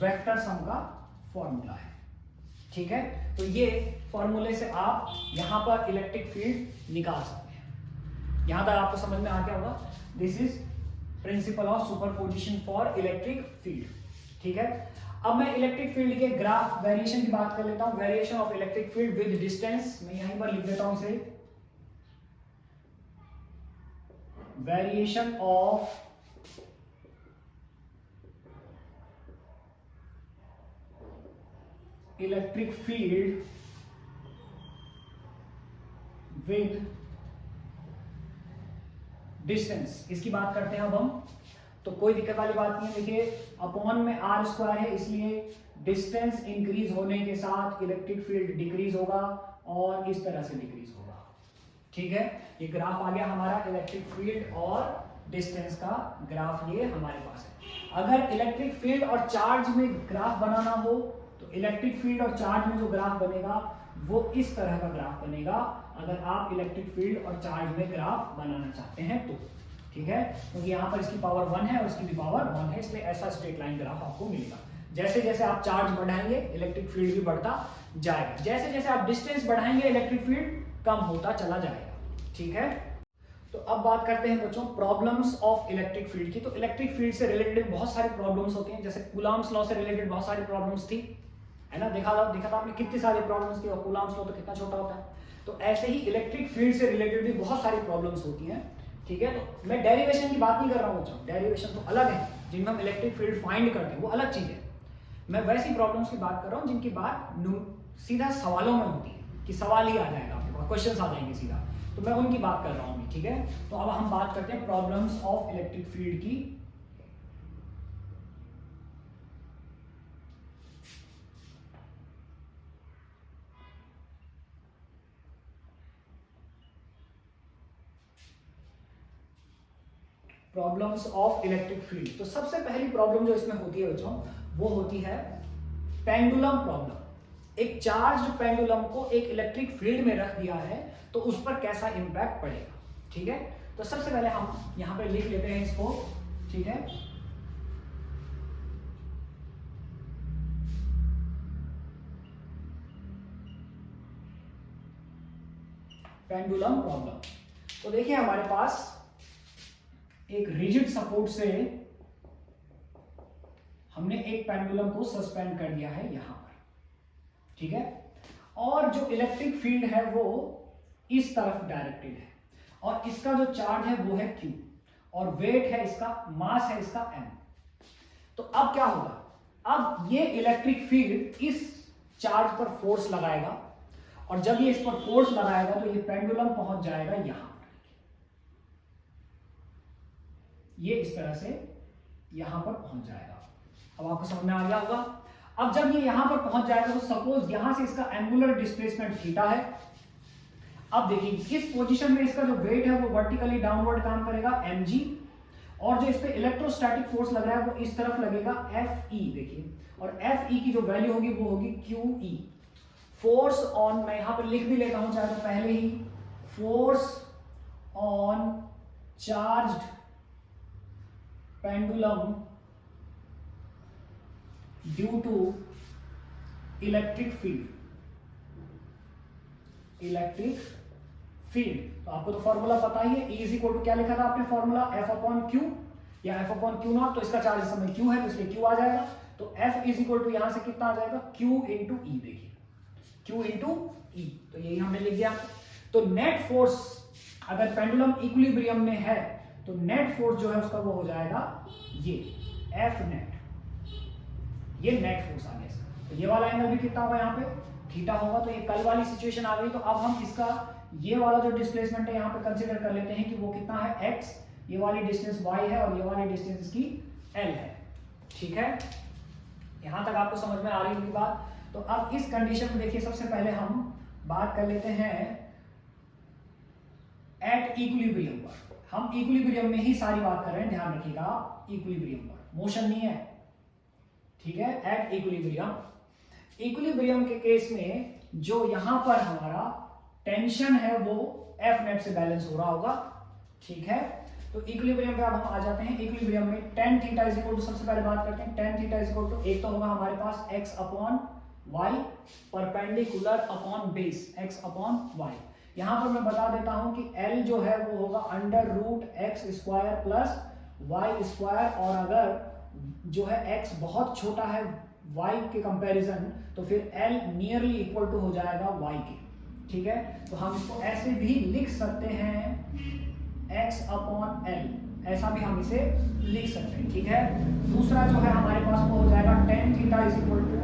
वेक्टर सम का फॉर्मूला है, ठीक है। तो ये फॉर्मूले से आप यहां पर इलेक्ट्रिक फील्ड निकाल सकते हैं। यहां तक आपको समझ में आ गया होगा। This is principle of superposition for electric field, ठीक है। अब मैं इलेक्ट्रिक फील्ड के ग्राफ वेरिएशन की बात कर लेता हूं। Variation of electric field with distance, मैं यहीं पर लिख देता हूं इसे, variation of electric field with distance, इसकी बात करते हैं अब हम। तो कोई दिक्कत वाली बात नहीं है। देखिए अपॉन में आर स्क्वायर है, इसलिए डिस्टेंस इंक्रीज होने के साथ इलेक्ट्रिक फील्ड डिक्रीज होगा और इस तरह से डिक्रीज होगा, ठीक है। ये ग्राफ आ गया हमारा इलेक्ट्रिक फील्ड और डिस्टेंस का ग्राफ, ये हमारे पास है। अगर इलेक्ट्रिक फील्ड और चार्ज में ग्राफ बनाना हो तो इलेक्ट्रिक फील्ड और चार्ज में जो ग्राफ बनेगा वो इस तरह का ग्राफ बनेगा, अगर आप इलेक्ट्रिक फील्ड और चार्ज में ग्राफ बनाना चाहते हैं तो, ठीक है। क्योंकि यहाँ पर इसकी पावर 1 है और इसकी भी पावर 1 है, इसलिए ऐसा स्ट्रेट लाइन ग्राफ आपको मिलेगा। जैसे जैसे आप चार्ज बढ़ाएंगे इलेक्ट्रिक फील्ड भी बढ़ता जाएगा, जैसे जैसे आप डिस्टेंस बढ़ाएंगे इलेक्ट्रिक फील्ड कम होता चला जाएगा, ठीक है। तो अब बात करते हैं बच्चों प्रॉब्लम्स ऑफ इलेक्ट्रिक फील्ड की। तो इलेक्ट्रिक फील्ड से रिलेटेड बहुत सारी प्रॉब्लम्स होती हैं, जैसे कूलॉम्स लॉ से रिलेटेड बहुत सारी प्रॉब्लम्स थी, है ना। देखा था आपने कितनी सारी प्रॉब्लम्स थी, और कूलॉम्स लॉ तो कितना छोटा होता है। तो ऐसे ही इलेक्ट्रिक फील्ड से रिलेटेड भी बहुत सारी प्रॉब्लम्स होती हैं, ठीक है। तो मैं डेरिवेशन की बात नहीं कर रहा हूँ बच्चों, डेरिवेशन तो अलग है, जिनमें हम इलेक्ट्रिक फील्ड फाइंड करते हैं वो अलग चीज है, मैं वैसी प्रॉब्लम्स की बात कर रहा हूँ जिनकी बात सीधा सवालों में होती है, कि सवाल ही आ जाएगा आपके पास, क्वेश्चंस आ जाएंगे सीधा, तो मैं उनकी बात कर रहा हूँ, ठीक है। तो अब हम बात करते हैं प्रॉब्लम्स ऑफ इलेक्ट्रिक फील्ड की। Problems of electric field. तो सबसे पहली प्रॉब्लम जो इसमें होती है बच्चों, वो होती है पेंडुलम प्रॉब्लम। एक चार्ज पेंडुलम को एक इलेक्ट्रिक फील्ड में रख दिया है, तो उस पर कैसा इंपैक्ट पड़ेगा, ठीक है। तो सबसे पहले हम यहां पे लिख लेते हैं इसको, ठीक है। Pendulum problem. तो देखिए हमारे पास एक रिजिड सपोर्ट से हमने एक पेंडुलम को सस्पेंड कर दिया है यहां पर, ठीक है। और जो इलेक्ट्रिक फील्ड है वो इस तरफ डायरेक्टेड है, और इसका जो चार्ज है वो है Q, और वेट है इसका, मास है इसका M। तो अब क्या होगा, अब ये इलेक्ट्रिक फील्ड इस चार्ज पर फोर्स लगाएगा, और जब ये इस पर फोर्स लगाएगा तो ये पेंडुलम पहुंच जाएगा यहां पर, ये इस तरह से यहां पर पहुंच जाएगा। अब आपको समझ में आ गया होगा। अब जब ये यहां पर पहुंच जाएगा तो सपोज यहां से इसका एंगुलर डिस्प्लेसमेंट थीटा है। अब देखिए इस पोजीशन में इसका जो वेट है वो वर्टिकली डाउनवर्ड काम करेगा mg, और जो इस पे इलेक्ट्रोस्टैटिक फोर्स लग रहा है वो इस तरफ लगेगा Fe, देखिए, और Fe की जो वैल्यू होगी वो होगी QE। फोर्स ऑन, मैं यहां पर लिख भी लेता हूं चाहे तो पहले ही, force on charged pendulum due to electric field, electric field. तो आपको तो फॉर्मूला पता ही है, E इज इक्वल टू क्या लिखा था आपने फॉर्मूला, F अपॉन Q या F अपॉन Q नॉट। तो इसका चार्ज इस समय Q है तो इसलिए Q आ जाएगा। तो F इज इक्वल टू यहां से कितना आ जाएगा, Q इंटू E, देखिए Q इंटू E, तो यही हमने लिख दिया। तो नेट फोर्स अगर पेंडुलम इक्विलिब्रियम में है तो नेट फोर्स जो है उसका वो हो जाएगा ये F नेट, ये नेट फोर्स आ गया इसका। तो ये वाला एंगल भी कितना होगा यहाँ पे, थीटा होगा। तो ये कल वाली सिचुएशन आ गई। तो अब हम इसका ये वाला जो डिस्प्लेसमेंट है यहाँ पे कंसीडर कर लेते हैं कि वो कितना है x, ये वाली डिस्टेंस y है और ये वाली डिस्टेंस इसकी l है, ठीक है। यहां तक आपको समझ में आ रही होगी बात। तो अब इस कंडीशन में देखिए सबसे पहले हम बात कर लेते हैं एट इक्विलिब्रियम पर। हम इक्विलिब्रियम में ही सारी बात कर रहे हैं, ध्यान रखिएगा, इक्विलिब्रियम पर, मोशन नहीं है, ठीक है। एट इक्विलिब्रियम, इक्विलिब्रियम के केस में जो यहां पर हमारा टेंशन है वो F नेट से बैलेंस हो रहा होगा, ठीक है। तो इक्विलिब्रियम पे अब हम आ जाते हैं। इक्विलिब्रियम में tan theta is equal to, सबसे पहले बात करते हैं tan theta is equal to, एक तो होगा हमारे पास x upon y perpendicular upon base x upon y। यहां पर मैं बता देता हूं कि L जो है वो होगा under root x square plus y square, और अगर जो है x बहुत छोटा है y के कंपैरिजन तो फिर L नियरली इक्वल टू हो जाएगा y के, ठीक है। तो हम इसको ऐसे भी लिख सकते हैं x अपॉन l, ऐसा भी हम इसे लिख सकते हैं, ठीक है। दूसरा जो है हमारे पास वो हो जाएगा tan theta is equal to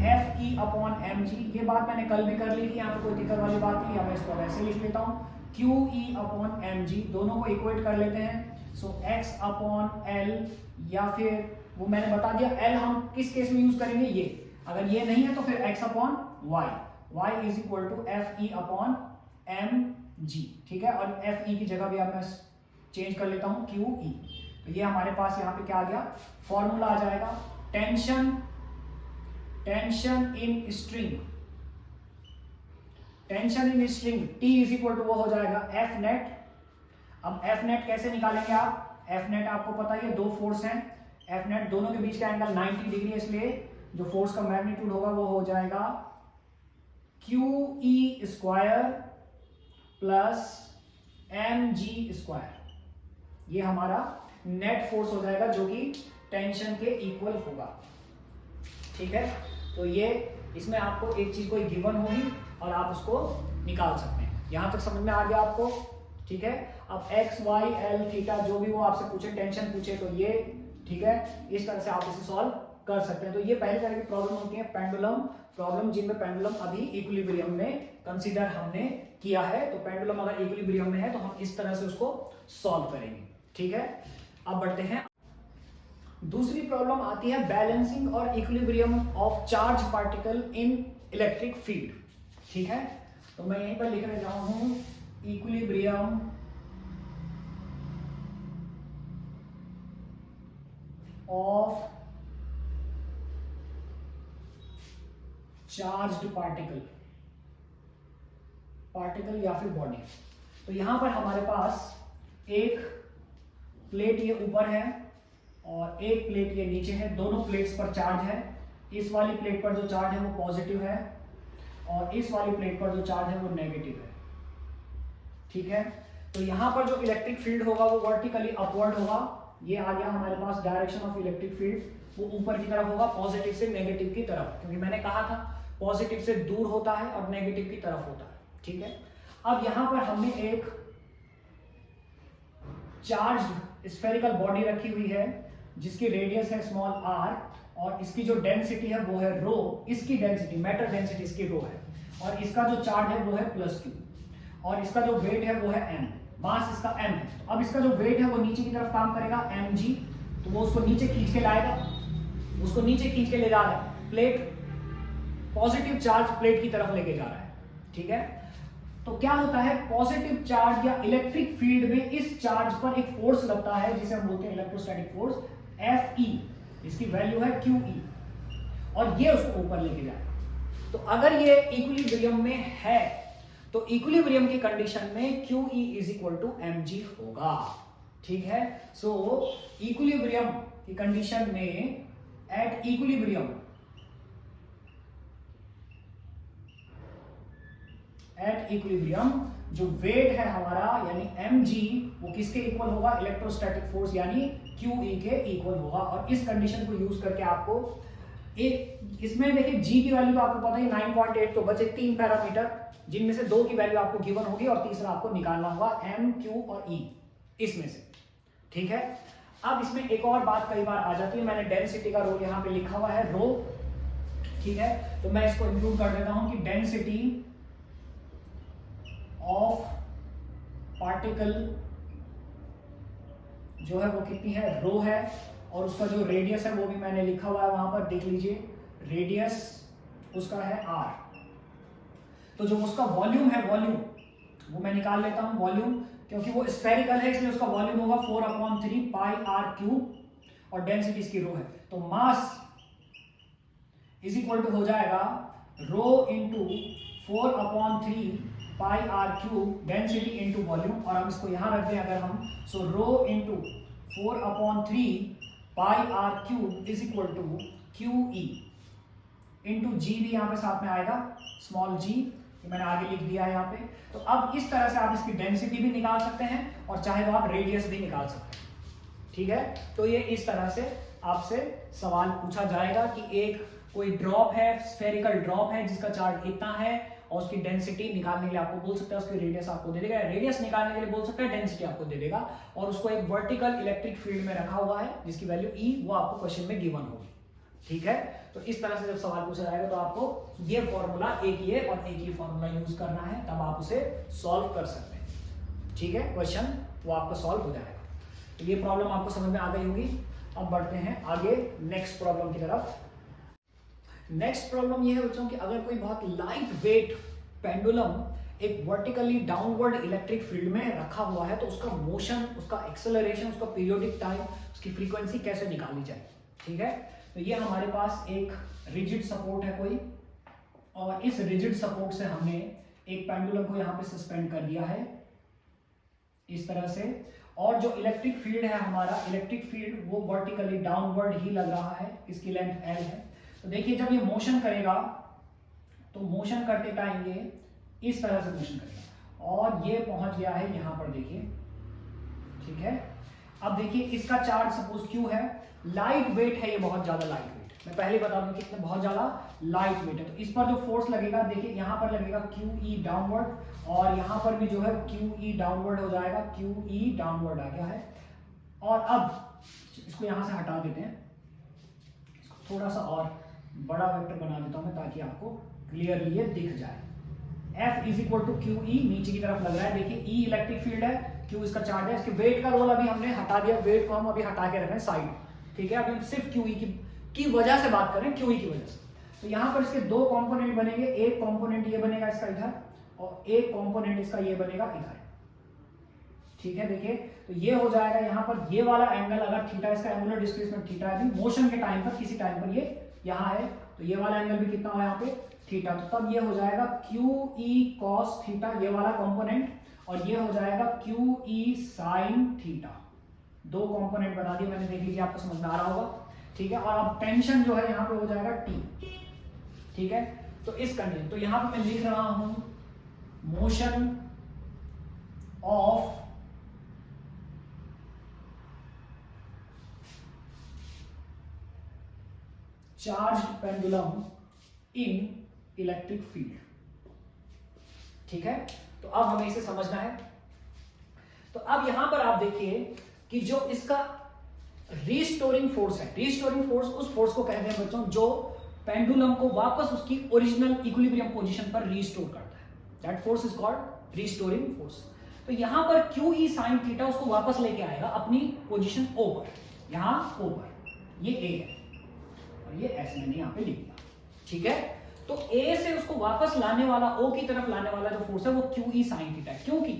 F E upon M G. ये बात मैंने कल भी कर ली थी, यहाँ पे कोई दिक्कत वाली बात नहीं है, मैं इसको वैसे लिख लेता हूँ क्यू ई अपॉन एम जी, दोनों को इक्वेट कर लेते हैं। सो एक्स अपॉन एल, या फिर वो मैंने बता दिया एल हम किस केस में यूज करेंगे, ये अगर ये नहीं है तो फिर X upon Y, Y is equal to F E upon M G, ठीक है। और एफ ई की जगह भी अब मैं चेंज कर लेता हूं क्यू ई। तो ये हमारे पास यहाँ पे क्या आ गया, फॉर्मूला आ जाएगा tension, tension in string, tension in string T is equal to वो हो जाएगा एफ नेट। अब एफ नेट कैसे निकालेंगे आप, एफ नेट आपको पता ही है, दो फोर्स हैं, एफ नेट दोनों के बीच का एंगल 90 डिग्री है, इसलिए जो फोर्स का मैग्नीट्यूड होगा वो हो जाएगा Q E square plus M G square. ये हमारा नेट फोर्स हो जाएगा जो कि टेंशन के इक्वल होगा, ठीक है। तो ये इसमें आपको एक चीज कोई गिवन होगी और आप उसको निकाल सकते हैं। यहां तक समझ में आ गया आपको, ठीक है। अब एक्स वाई एल थीटा जो भी वो आपसे पूछे, टेंशन पूछे तो ये, ठीक है, इस तरह से आप इसे सॉल्व कर सकते हैं। तो ये पहली तरह की प्रॉब्लम होती है पेंडुलम प्रॉब्लम, जिनमें पेंडुलम अभी इक्विलिब्रियम में कंसीडर हमने किया है। तो पेंडुलम अगर इक्विलिब्रियम में है तो हम इस तरह से उसको सॉल्व करेंगे। ठीक है, अब बढ़ते हैं। दूसरी प्रॉब्लम आती है बैलेंसिंग और equilibrium of charge particle in electric field. ठीक है, तो मैं यहीं पर लिखने जा रहा हूं इक्विलिब्रियम ऑफ चार्ज्ड पार्टिकल या फिर बॉडी। तो यहां पर हमारे पास एक प्लेट ये ऊपर है और एक प्लेट ये नीचे है। दोनों प्लेट्स पर चार्ज है। इस वाली प्लेट पर जो चार्ज है वो पॉजिटिव है और इस वाली प्लेट पर जो चार्ज है वो नेगेटिव है। ठीक है, तो यहां पर जो इलेक्ट्रिक फील्ड होगा वो वर्टिकली अपवर्ड होगा। ये आ गया हमारे पास डायरेक्शन ऑफ इलेक्ट्रिक फील्ड, वो ऊपर की तरफ होगा, पॉजिटिव से नेगेटिव की तरफ, क्योंकि मैंने कहा था पॉजिटिव से दूर होता है और नेगेटिव की तरफ होता है। ठीक है, अब यहां पर हमने एक चार्ज्ड स्फेरिकल बॉडी रखी हुई है जिसकी रेडियस है स्मॉल r और इसकी जो डेंसिटी है वो है रो। इसकी डेंसिटी, मैटर डेंसिटी इसकी रो है और इसका जो चार्ज है वो है +q और इसका जो वेट है वो है m, मास इसका m है। तो अब इसका जो वेट है वो नीचे की तरफ काम करेगा mg, तो वो उसको नीचे खींच के लाएगा, उसको नीचे खींच के ले जा रहा है। प्लेट पॉजिटिव चार्ज प्लेट की तरफ लेके जा रहा है। ठीक है, तो क्या होता है, पॉजिटिव चार्ज या इलेक्ट्रिक फील्ड में इस चार्ज पर एक फोर्स लगता है जिसे हम बोलते हैं इलेक्ट्रोस्टैटिक फोर्स Fe। इसकी वैल्यू है QE और ये उसको ऊपर लेके जाए। तो अगर ये इक्विलिब्रियम में है तो इक्विलिब्रियम की कंडीशन में QE = mg होगा। ठीक है, सो इक्विलिब्रियम की कंडीशन में एट इक्विलिब्रियम जो वेट है हमारा यानी mg वो किसके इक्वल होगा, इलेक्ट्रोस्टैटिक फोर्स यानी QE के इक्वल होगा। और इस कंडीशन को यूज करके आपको एक इसमें देखिए g की वैल्यू तो आपको पता ही 9.8, तो बचे 3 पैरामीटर जिनमें से 2 की वैल्यू आपको गिवन होगी और तीसरा आपको निकालना होगा m, q और e इसमें से। ठीक है, अब इसमें एक और बात कई बार आ जाती है, मैंने डेंसिटी का रोल यहाँ पे लिखा हुआ है रो। ठीक है, तो मैं इसको इंक्लूड कर देता हूं कि डेंसिटी ऑफ पार्टिकल जो है वो कितनी है, रो है और उसका जो रेडियस है वो भी मैंने लिखा हुआ है वहां पर, देख लीजिए रेडियस उसका है r। तो जो उसका वॉल्यूम है, वॉल्यूम वो मैं निकाल लेता हूं वॉल्यूम, क्योंकि वो स्फेरिकल है इसलिए उसका वॉल्यूम होगा 4/3 πr³ और डेंसिटी इसकी रो है। तो मास इज इक्वल टू हो जाएगा rho into 4/3 πr³ density into volume. और अब इसको यहां रख दें अगर हम, so rho into 4/3 πr³ is equal to QE into g भी यहां पे साथ में आएगा, स्मॉल g, ये मैंने आगे लिख दिया है यहाँ पे। तो अब इस तरह से आप इसकी डेंसिटी भी निकाल सकते हैं और चाहे तो आप रेडियस भी निकाल सकते हैं। ठीक है, तो ये इस तरह से आपसे सवाल पूछा जाएगा कि एक कोई ड्रॉप है, स्फेरिकल ड्रॉप है जिसका चार्ज इतना है और उसकी डेंसिटी निकालने के लिए आपको बोल सकता है, उसकी रेडियस आपको दे देगा, रेडियस निकालने के लिए बोल सकता है, डेंसिटी आपको दे देगा और उसको एक वर्टिकल इलेक्ट्रिक फील्ड में रखा हुआ है जिसकी वैल्यू E वो आपको क्वेश्चन में गिवन होगी। ठीक है, तो इस तरह से जब सवाल पूछा जाएगा तो आपको ये फॉर्मूला एक ये और एक ही फॉर्मूला यूज करना है, तब आप उसे सॉल्व कर सकते हैं। ठीक है, क्वेश्चन वो आपका सॉल्व हो जाएगा। तो ये प्रॉब्लम आपको समझ में आ गई होगी। अब बढ़ते हैं आगे नेक्स्ट प्रॉब्लम की तरफ। नेक्स्ट प्रॉब्लम ये है बच्चों कि अगर कोई बहुत लाइट वेट पेंडुलम एक वर्टिकली डाउनवर्ड इलेक्ट्रिक फील्ड में रखा हुआ है तो उसका मोशन, उसका एक्सेलरेशन, उसका पीरियोडिक टाइम, उसकी फ्रीक्वेंसी कैसे निकाली जाए। ठीक है, तो ये हमारे पास एक रिजिड सपोर्ट है कोई, और इस रिजिड सपोर्ट से हमने एक पेंडुलम को यहां पे सस्पेंड कर दिया है इस तरह से। और जो इलेक्ट्रिक फील्ड है हमारा, इलेक्ट्रिक फील्ड वो वर्टिकली डाउनवर्ड ही लग रहा है, इसकी लेंथ L है। तो देखिए जब ये मोशन करेगा तो मोशन करते टाइम ये इस तरह से मोशन करेगा और ये पहुंच गया है यहां पर, देखिए। ठीक है, अब देखिए इसका चार्ज सपोज Q है, लाइट वेट है, ये बहुत ज्यादा लाइट वेट, मैं पहले बता दूं कितना बहुत ज्यादा लाइट वेट है। तो इस पर जो फोर्स लगेगा, देखिए यहां पर लगेगा QE डाउनवर्ड और यहां पर भी जो है QE डाउनवर्ड हो जाएगा, QE डाउनवर्ड आ गया है। और अब इसको यहां से हटा देते हैं, इसको थोड़ा सा और बड़ा वेक्टर बना देता हूं मैं ताकि आपको क्लियरली ये दिख जाए। F is equal to Q E, नीचे की तरफ लग रहा है, देखिए E इलेक्ट्रिक फील्ड है, Q इसका चार्ज है, इसके वेट का रोल अभी हमने हटा दिया, वेट को हम अभी हटा के रख रहे हैं साइड, ठीक है। अभी हम सिर्फ क्यू ई की वजह से बात कर रहे हैं, क्यू ई की वजह से। तो यहाँ पर इसके दो कंपोनेंट बनेंगे, एक कंपोनेंट ये बनेगा इसका इधर और एक कंपोनेंट इसका ये बनेगा इधर, ठीक है। देखिए तो ये हो जाएगा यहाँ पर, ये वाला एंगल अगर थीटा, इसका एंगुलर डिस्प्लेसमेंट थीटा है, अभी मोशन के टाइम पर किसी टाइम पर ये यहाँ है, तो ये वाला एंगल भी कितना हो यहाँ पे थीटा, तो तब ये हो जाएगा क्यू ई कॉस थीटा, ये वाला कंपोनेंट, और ये हो जाएगा क्यू ई साइन थीटा। दो कंपोनेंट बना दिए मैंने, देख लीजिए आपको समझ में आ रहा होगा, ठीक है। और अब टेंशन जो है यहाँ पे हो जाएगा टी, ठीक है। तो इस कंडीशन, तो यहाँ पे मैं लिख रहा हूं motion of charged pendulum in electric field, ठीक है। तो अब हमें इसे समझना है। तो अब यहां पर आप देखिए कि जो इसका रीस्टोरिंग फोर्स है, रीस्टोरिंग फोर्स उस फोर्स को कहते हैं बच्चों जो पेंडुलम को वापस उसकी ओरिजिनल इक्विलिब्रियम पोजीशन पर रीस्टोर करता है, that force is called restoring force. तो यहां पर क्यू ई साइन थीटा उसको वापस लेके आएगा अपनी पोजीशन ओ पर, यहां ओ पर, ये ए है और ये एस मैंने यहां पे लिख दिया, ठीक है। तो ए से उसको वापस लाने वाला, ओ की तरफ लाने वाला जो फोर्स है वो क्यू ई साइन थीटा है, क्योंकि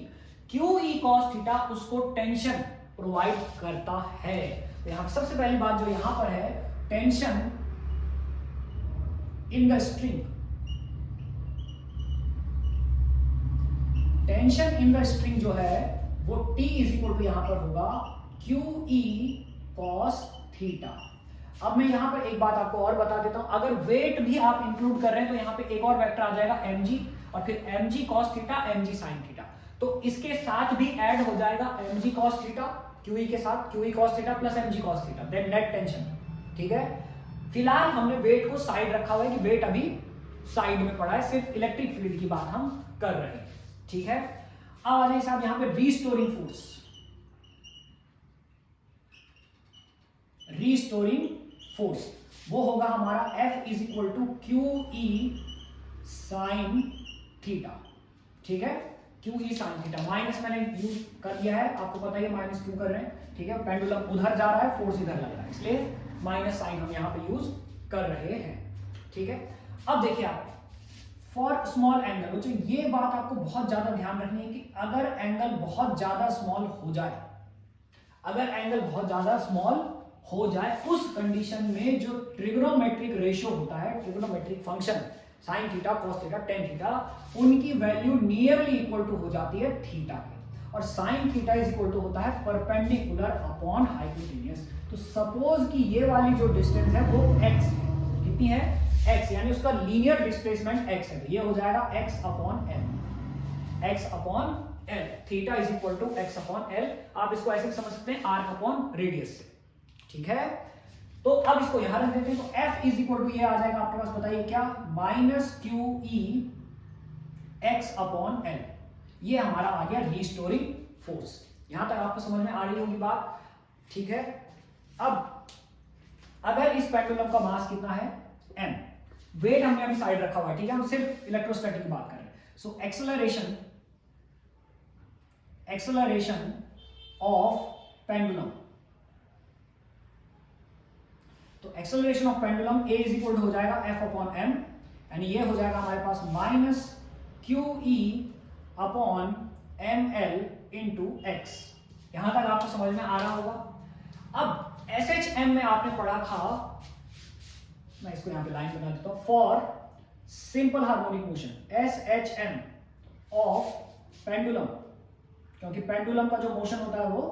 क्यू ई कॉस थीटा उसको टेंशन प्रोवाइड करता है। तो यहां सबसे पहली बात जो यहां पर है, tension in the string, tension in the string जो है वो T इज इक्वल टू यहां पर होगा क्यू ई कॉस थीटा। अब मैं यहां पर एक बात आपको और बता देता हूं, अगर वेट भी आप इंक्लूड कर रहे हैं तो यहां पे एक और वेक्टर आ जाएगा mg, और फिर mg cos theta mg sin theta, तो इसके साथ भी ऐड हो जाएगा mg cos थीटा qe के साथ, qe cos theta plus mg cos theta, then net tension, ठीक है। फिलहाल हमने वेट को साइड रखा हुआ है कि वेट अभी साइड में पड़ा है, सिर्फ इलेक्ट्रिक फील्ड की बात हम कर रहे हैं, ठीक है। अब आ जाइए साहब यहां पे रीस्टोरिंग फोर्स, रीस्टोरिंग फोर्स वो होगा हमारा F is equal to Q E sine theta, ठीक है। Q E sine theta, minus मैंने यूज कर दिया है, आपको पता ही है माइनस क्यों कर रहे हैं, ठीक है। पेंडुलम उधर जा रहा है, फोर्स इधर लग रहा है, इसलिए माइनस साइन हम यहां पे यूज कर रहे हैं, ठीक है। अब देखिए आप फॉर स्मॉल एंगल, तो ये बात आपको बहुत ज्यादा ध्यान रखनी है कि अगर एंगल बहुत ज्यादा स्मॉल हो जाए, अगर एंगल बहुत ज्यादा स्मॉल हो जाए, उस कंडीशन में जो ट्रिग्नोमेट्रिक रेशियो होता है, trigonometric function sine theta cos theta tan theta, उनकी वैल्यू नियरली इक्वल टू हो जाती है थीटा के, और sine theta is equal to होता है परपेंडिकुलर अपॉन हाइपोटेन्यूज। तो सपोज कि ये वाली जो डिस्टेंस है वो x है, कितनी है x, यानी उसका लीनियर डिस्प्लेसमेंट x है, तो ये हो जाएगा x upon l, x upon l, theta is equal to x upon l। आप इसको ऐसे समझ सकते हैं आर्क अपॉन रेडियस से, ठीक है। तो अब इसको यहां रख देते हैं, तो F इज इक्वल टू ये आ जाएगा आपके पास, बताइए क्या, माइनस क्यू ई एक्स अपॉन एल, ये हमारा आ गया रीस्टोरिंग फोर्स। यहां तक आपको समझ में आ रही होगी बात, ठीक है। अब अगर इस पेंडुलम का मास कितना है m, वेट हमने अभी साइड रखा हुआ है, ठीक है, हम सिर्फ इलेक्ट्रोस्टैटिक की बात कर रहे हैं। सो एक्सेलरेशन ऑफ पेंडुलम, तो acceleration of pendulum a is equal हो जाएगा f अपॉन m, यानी ये हो जाएगा हमारे पास माइनस क्यू ई upon M L into X. यहां तक आपको समझ में आ रहा होगा। अब SHM में आपने पढ़ा था, मैं इसको यहां पे लाइन बना देता हूं, for simple harmonic motion, SHM of pendulum, क्योंकि पेंडुलम का जो मोशन होता है वो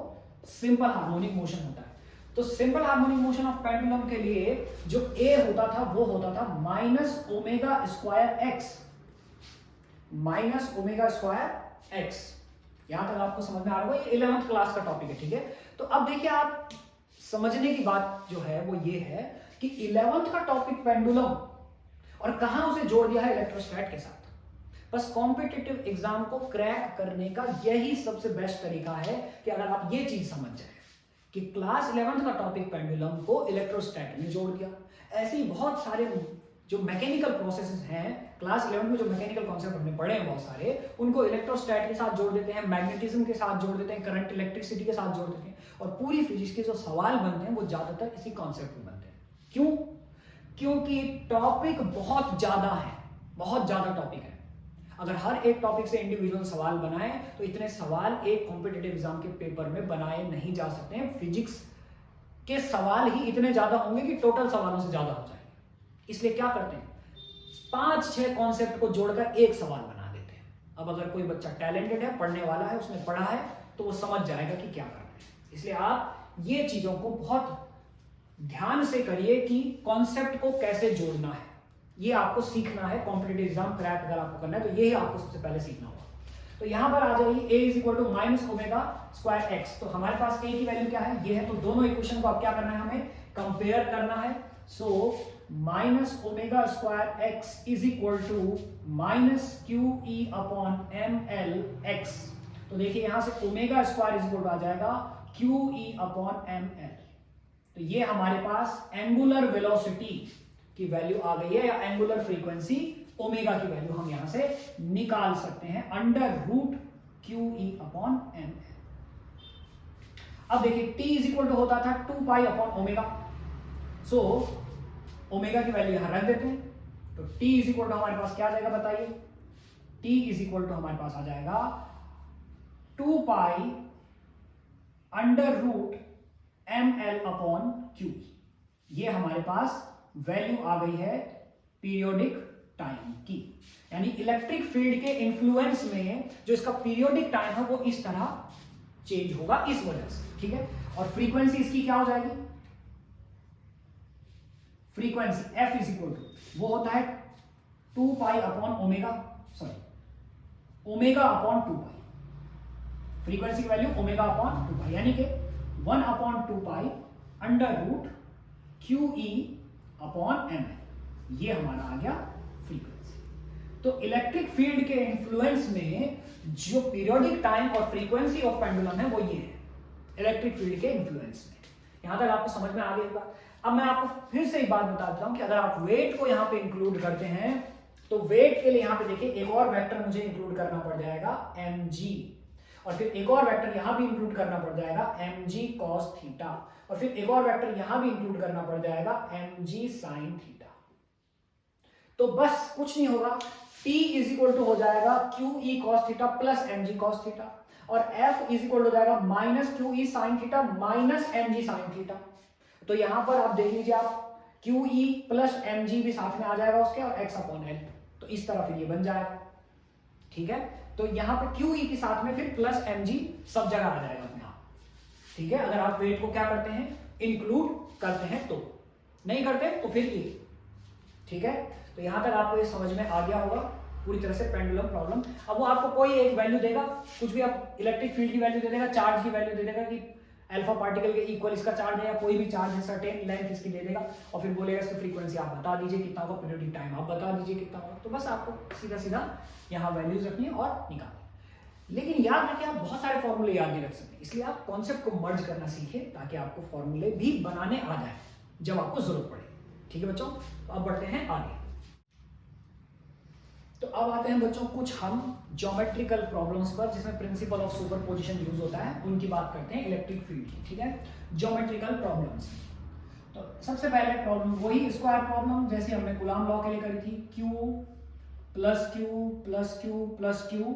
सिंपल हार्मोनिक मोशन होता है। तो simple harmonic motion of pendulum के लिए जो a होता था वो होता था minus omega square x, minus omega square x. यहां तक आपको समझ में आ रहा होगा, ये 11th क्लास का टॉपिक है, ठीक है। तो अब देखिए आप समझने की बात जो है वो ये है कि 11th का टॉपिक पेंडुलम, और कहां उसे जोड़ दिया है इलेक्ट्रोस्टैट के साथ। बस कॉम्पिटिटिव एग्जाम को क्रैक करने का यही सबसे बेस्ट तरीका है कि अगर आप ये चीज समझ जाए कि क्लास 11th का टॉपिक पेंडुलम को इलेक्ट्रोस्टैट में जोड़ दिया, ऐसे ही बहुत सारे जो मैकेनिकल प्रोसेसेस हैं, क्लास 11 में जो मैकेनिकल कॉन्सेप्ट हमने पढ़े हैं बहुत सारे, उनको इलेक्ट्रोस्टैट के साथ जोड़ देते हैं, मैग्नेटिज्म के साथ जोड़ देते हैं, करंट इलेक्ट्रिसिटी के साथ जोड़ देते हैं, और पूरी फिजिक्स के जो सवाल बनते हैं वो ज्यादातर इसी कॉन्सेप्ट में बनते हैं। क्यों? क्योंकि टॉपिक बहुत ज्यादा है, बहुत ज्यादा टॉपिक है। अगर हर एक टॉपिक से इंडिविजुअल सवाल बनाए तो इतने सवाल एक कॉम्पिटिटिव एग्जाम के पेपर में बनाए नहीं जा सकते हैं। फिजिक्स के सवाल ही इतने ज्यादा होंगे कि टोटल सवालों से ज्यादा हो जाएंगे। इसलिए क्या करते हैं, 5-6 कॉन्सेप्ट को जोड़कर एक सवाल बना देते हैं। अब अगर कोई बच्चा टैलेंटेड है, पढ़ने वाला है, उसने पढ़ा है, तो वो समझ जाएगा कि क्या करना है। इसलिए आप ये चीजों को बहुत ध्यान से करिए कि कॉन्सेप्ट को कैसे जोड़ना है। ये आपको सीखना है। कॉम्पिटिटिव एग्जाम क्रैक अगर आपको करना है तो ये आपको सबसे पहले सीखना होगा। तो यहां पर आ जाइए, a is equal to minus omega square x. तो हमारे पास a की वैल्यू क्या है, ये है। तो दोनों इक्वेशन को आप क्या करना है, हमें कंपेयर करना है। So minus omega square X is equal to minus Q E upon M L X. तो देखिए यहां से omega square is equal to आ जाएगा क्यू ई अपॉन एम एल। तो ये हमारे पास एंगुलर वेलोसिटी की वैल्यू आ गई है, या एंगुलर फ्रीक्वेंसी ओमेगा की वैल्यू हम यहां से निकाल सकते हैं, under root Q E upon M. अब देखिए t इज इक्वल टू होता था 2 pi upon omega. So omega की वैल्यू यहां रख देते हैं। तो t इज इक्वल टू हमारे पास क्या आ जाएगा बताइए, t इज इक्वल टू हमारे पास आ जाएगा 2 pi under root m l upon q. ये हमारे पास वैल्यू आ गई है पीरियोडिक टाइम की। यानी इलेक्ट्रिक फील्ड के इन्फ्लुएंस में जो इसका पीरियोडिक टाइम है वो इस तरह चेंज होगा, इस वजह से, ठीक है। और फ्रीक्वेंसी इसकी क्या हो जाएगी, frequency f is equal to वो होता है 2 pi upon omega, sorry omega upon 2 pi. Frequency की वैल्यू ओमेगा अपॉन 2 पाई, यानी कि 1 upon 2 pi under root Q E upon m. ये हमारा आ गया फ्रीक्वेंसी। तो इलेक्ट्रिक फील्ड के इन्फ्लुएंस में जो पीरियोडिक टाइम और फ्रीक्वेंसी ऑफ पेंडुलम है वो ये है, इलेक्ट्रिक फील्ड के इन्फ्लुएंस में। यहां तक आपको समझ में आ गई बात। अब मैं आपको फिर से एक बात बता देता हूं कि अगर आप वेट को यहां पे इंक्लूड करते हैं तो वेट के लिए यहां पे देखिए एक और वेक्टर मुझे इंक्लूड करना पड़ जाएगा mg, और फिर एक और वेक्टर यहां भी इंक्लूड करना पड़ जाएगा mg cos थीटा, और फिर एक और वेक्टर यहां भी इंक्लूड करना पड़ जाएगा mg sin थीटा। तो बस कुछ नहीं होगा, t इज इक्वल टू हो जाएगा क्यू ई cos theta plus mg cos theta, और f इज इक्वल हो जाएगा माइनस क्यू ई sin theta minus mg sin theta. तो यहां पर आप देख लीजिए, आप क्यू ई प्लस mg भी साथ में आ जाएगा उसके, और x अपॉन l। तो इस तरह फिर ये बन जाएगा, ठीक है। तो यहां पर क्यू ई के साथ में फिर प्लस mg सब जगह आ जाएगा अपने आप, ठीक है। अगर आप वेट को क्या करते हैं, इंक्लूड करते हैं, तो नहीं करते तो फिर ये, ठीक है। तो यहां तक आपको ये समझ में आ गया होगा पूरी तरह से पेंडुलम प्रॉब्लम। अब वो आपको कोई एक वैल्यू देगा, कुछ भी, आप इलेक्ट्रिक फील्ड की वैल्यू दे देगा, चार्ज की वैल्यू दे देगा कि अल्फा पार्टिकल के इक्वल इसका चार्ज है, या कोई भी चार्ज है सर्टेन लेंथ इसकी दे देगा, और फिर बोलेगा इसकी फ्रीक्वेंसी आप बता दीजिए कितना होगा, पीरियोडिक टाइम आप बता दीजिए कितना होगा। तो बस आपको सीधा सीधा यहाँ वैल्यूज रखनी है और निकालनी। लेकिन याद रखिए, आप बहुत सारे फॉर्मूले याद नहीं रख सकते, इसलिए आप कॉन्सेप्ट को मर्ज करना सीखें ताकि आपको फॉर्मूले भी बनाने आ जाए जब आपको जरूरत पड़े, ठीक है बच्चों। तो अब बढ़ते हैं आगे। तो अब आते हैं बच्चों कुछ हम ज्योमेट्रिकल प्रॉब्लम्स पर, जिसमें प्रिंसिपल ऑफ सुपरपोजिशन यूज होता है, उनकी बात करते हैं इलेक्ट्रिक फील्ड की, ठीक है। ज्योमेट्रिकल प्रॉब्लम्स, तो सबसे पहले प्रॉब्लम वही स्क्वायर प्रॉब्लम जैसे हमने कूलॉम लॉ के लिए करी थी, Q plus Q plus Q plus Q,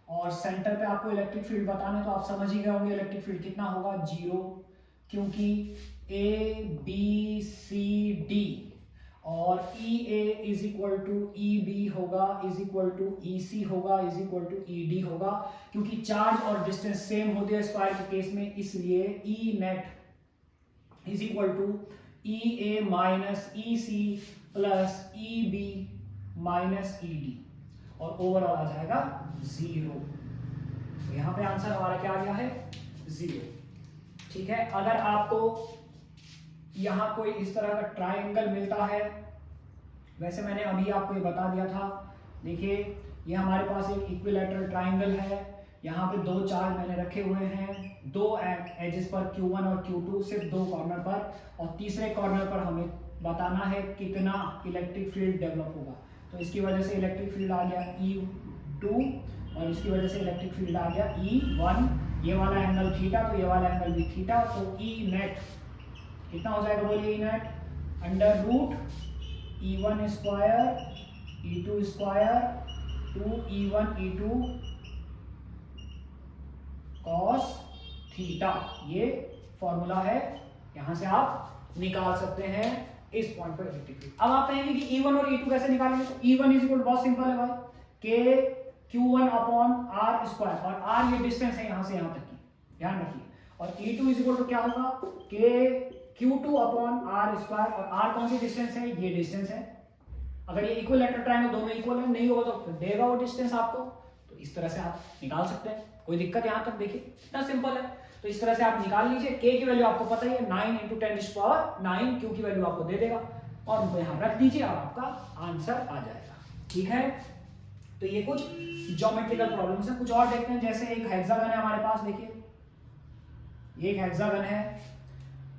और सेंटर पे आपको इलेक्ट्रिक फील्ड बताना है, तो आप समझ ही गए होंगे इलेक्ट्रिक फील्ड कितना होगा, 0, क्योंकि A B C D और EA is equal to EB होगा, इज इक्वल टू EC होगा, इज इक्वल टू ED होगा, क्योंकि चार्ज और डिस्टेंस सेम होते हैं स्क्वायर के केस में, इसलिए E net is equal to EA minus EC plus EB minus ED, और ओवरऑल आ जाएगा 0। तो यहां पे आंसर हमारा क्या आ गया है, 0, ठीक है। अगर आपको यहां कोई इस तरह का ट्राइंगल मिलता है, वैसे मैंने अभी आपको ये बता दिया था, देखिए ये हमारे पास एक इक्विलैटरल ट्राइंगल है, यहाँ पे 2 चार्ज मैंने रखे हुए हैं, 2 एजेस पर Q1 और Q2, सिर्फ 2 कॉर्नर पर, और तीसरे कॉर्नर पर हमें बताना है कितना इलेक्ट्रिक फील्ड डेवलप होगा। तो इसकी वजह से इलेक्ट्रिक फील्ड आ गया E2 और इसकी वजह से इलेक्ट्रिक फील्ड आ गया E1। ये वाला एंगल थीटा तो ये वाला एंगल भी थीटा, तो E नेट कितना हो जाएगा बोलिए? E net under root E1 square E2 square 2E1 E2 cos theta. ये फॉर्मूला है, यहां से आप निकाल सकते हैं इस पॉइंट पर इलेक्ट्रिक फील्ड। अब आप कहेंगे कि E1 और E2 कैसे निकालेंगे? तो E1 इज इक्वल बहुत सिंपल है भाई, K Q1 upon R square, और R ये डिस्टेंस है यहां से यहां तक की, ध्यान रखिए। और E2 इज इक्वल टू क्या होगा? K Q2 upon R square, और R कौन सी डिस्टेंस है? ये डिस्टेंस है। अगर ये इक्विलैटरल ट्रायंगल दोनों इक्वल है, नहीं होगा तो देगा वो डिस्टेंस आपको। तो इस तरह से आप निकाल सकते हैं, कोई दिक्कत यहां तक? देखिए इतना सिंपल है। तो इस तरह से आप निकाल लीजिए। K की वैल्यू आपको पता ही है 9 × 10⁹, Q की वैल्यू आपको दे देगा और उनको यहां रख दीजिए और आपका आंसर आ जाएगा। ठीक है, तो ये कुछ ज्योमेट्रिकल प्रॉब्लम्स हैं। कुछ और देखते हैं, जैसे एक हेक्सागन है हमारे पास, देखिए ये एक हेक्सागन है,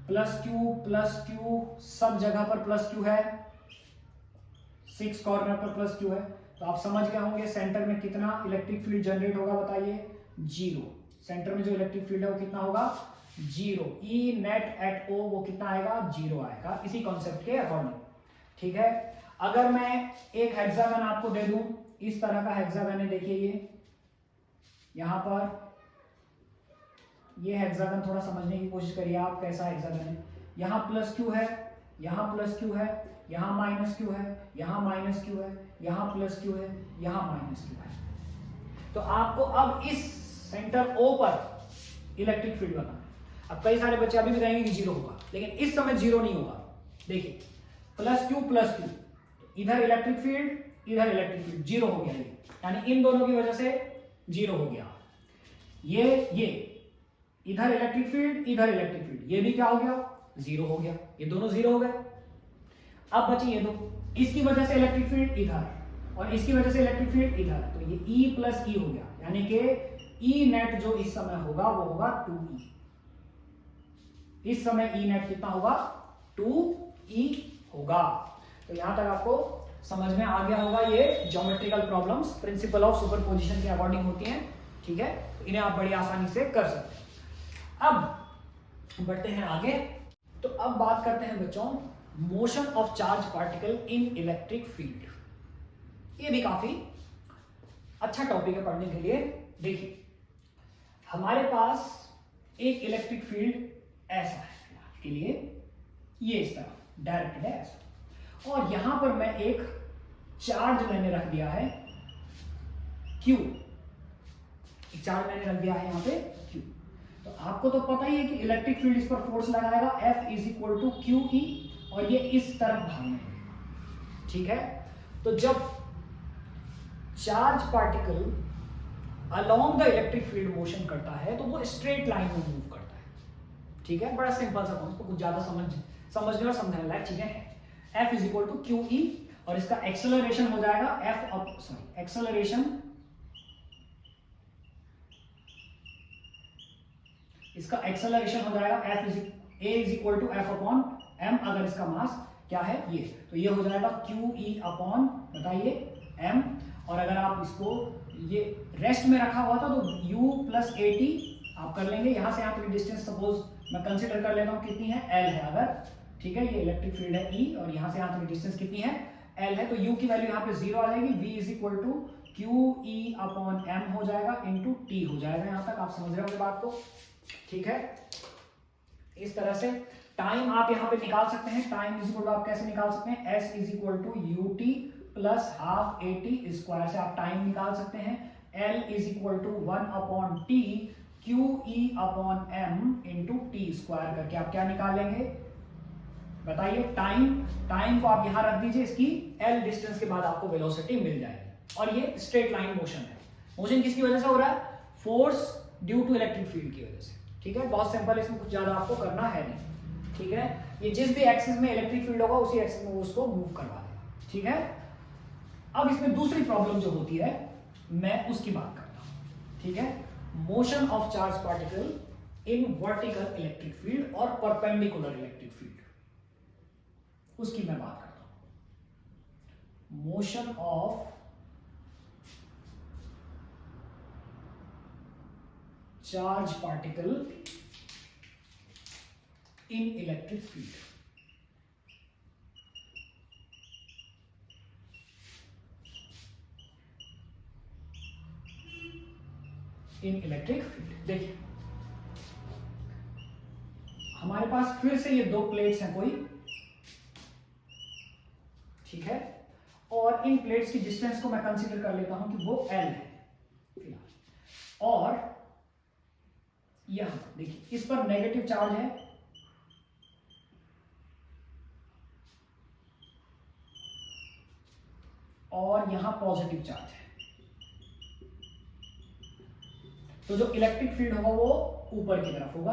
प्लस क्यू सब जगह पर प्लस क्यू है, 6 कॉर्नर पर प्लस क्यू है। तो आप समझ गए होंगे सेंटर में कितना इलेक्ट्रिक फील्ड जनरेट होगा, बताइए? 0। सेंटर में जो इलेक्ट्रिक फील्ड है वो कितना होगा? 0। E नेट एट O वो कितना आएगा? 0 आएगा, इसी कॉन्सेप्ट के अकॉर्डिंग। ठीक है, अगर मैं एक हेक्सागन आपको दे दूं, इस तरह का हेक्सागन है, देखिए ये यहां पर ये हेक्सागन, थोड़ा समझने की कोशिश करिए आप कैसा हेक्सागन है। यहां प्लस क्यू है, यहां प्लस क्यू है, यहां माइनस क्यू है, यहां माइनस क्यू है, यहां प्लस क्यू है, यहां माइनस क्यू है। तो आपको अब इस सेंटर O पर इलेक्ट्रिक फील्ड बनाना है। अब कई सारे बच्चे अभी भी कहेंगे कि 0 होगा, लेकिन इस समय 0 नहीं होगा। देखिए प्लस क्यू, इधर इलेक्ट्रिक फील्ड, इधर इलेक्ट्रिक फील्ड, 0 हो गया ये, यानी इन दोनों की वजह से 0 हो गया। ये इधर इलेक्ट्रिक फील्ड, इधर इलेक्ट्रिक फील्ड, ये भी क्या हो गया? 0 हो गया। ये दोनों 0 हो गए। अब बची ये दो, इसकी वजह से इलेक्ट्रिक फील्ड इधर और इसकी वजह से इलेक्ट्रिक फील्ड इधर, तो ये E प्लस E हो गया, यानी कि E नेट जो इस समय होगा वो होगा 2E। इस समय E नेट कितना होगा? 2E होगा। तो यहां तक आपको समझ में आ गया होगा। ये geometrical problems principle of superposition के अकॉर्डिंग होती हैं। ठीक है, तो इन्हें आप बड़ी आसानी से कर सकते हैं। अब बढ़ते हैं आगे। तो अब बात करते हैं बच्चों motion of charge particle in electric field. ये भी काफी अच्छा टॉपिक है पढ़ने के लिए। देखिए हमारे पास एक इलेक्ट्रिक फील्ड ऐसा है के लिए, ये इस तरह डायरेक्टेड है ऐसा, और यहां पर मैं एक चार्ज मैंने रख दिया है Q, एक चार्ज मैंने रख दिया है यहां पे Q। तो आपको तो पता ही है कि इलेक्ट्रिक फील्ड इस पर फोर्स लगाएगा F = QE, और ये इस तरफ भागने लगेगा। ठीक है, तो जब charge particle along the electric field motion करता है तो वो स्ट्रेट लाइन में मूव करता है। ठीक है, बड़ा सिंपल सा कॉन्सेप्ट, कुछ ज्यादा समझने और समझने लायक चीजें हैं। F = QE, और इसका एक्सेलरेशन हो जाएगा इसका एक्सेलरेशन हो जाएगा A = F/m, अगर इसका मास क्या है ये, तो ये हो जाएगा QE अपॉन, बताइए, m। और अगर आप इसको ये रेस्ट में रखा हुआ था तो U + AT आप कर लेंगे। यहां से यहां तक डिस्टेंस सपोज मैं कंसीडर कर लेता हूं, कितनी है? L है अगर। ठीक है, ये इलेक्ट्रिक फील्ड है E, और यहां से यहां तक डिस्टेंस कितनी है? L है। तो U की वैल्यू यहां पे 0 आ जाएगी। V = QE अपॉन m हो जाएगा इंटू T हो जाएगा। यहां तक आप समझ रहे होंगे बात को। ठीक है, इस तरह से टाइम आप यहां पे निकाल सकते हैं। टाइम = आप कैसे निकाल सकते हैं? S = UT + ½ AT स्क्वायर से आप टाइम निकाल सकते हैं। L = 1/T QE upon m into T square करके आप क्या निकालेंगे? बताइए। टाइम को आप यहां रख दीजिए, इसकी L डिस्टेंस के बाद आपको वेलोसिटी मिल जाएगी। और ये स्ट्रेट लाइन मोशन है। मोशन किसकी वजह से हो रहा है? Force due to electric field की वजह से। ठीक है, बहुत सिंपल, इसमें कुछ ज्यादा आपको करना है नहीं। ठीक है, ये जिस भी एक्सिस में इलेक्ट्रिक फील्ड होगा उसी एक्सिस में वो उसको मूव करवा देगा। ठीक है, अब इसमें दूसरी प्रॉब्लम जो होती है मैं उसकी बात करता हूं। ठीक है, motion of charge particle in vertical electric field और परपेंडिकुलर इलेक्ट्रिक फील्ड। उसकी मैं बात करता हूं। Motion of charge particle in electric field. In electric field देखिए, हमारे पास फिर से ये दो प्लेट्स हैं कोई, ठीक है, और इन प्लेट्स की डिस्टेंस को मैं कंसीडर कर लेता हूं कि वो L है फिलहाल। और यहां देखिए, इस पर नेगेटिव चार्ज है और यहां पॉजिटिव चार्ज है, तो जो इलेक्ट्रिक फील्ड होगा वो ऊपर की तरफ होगा।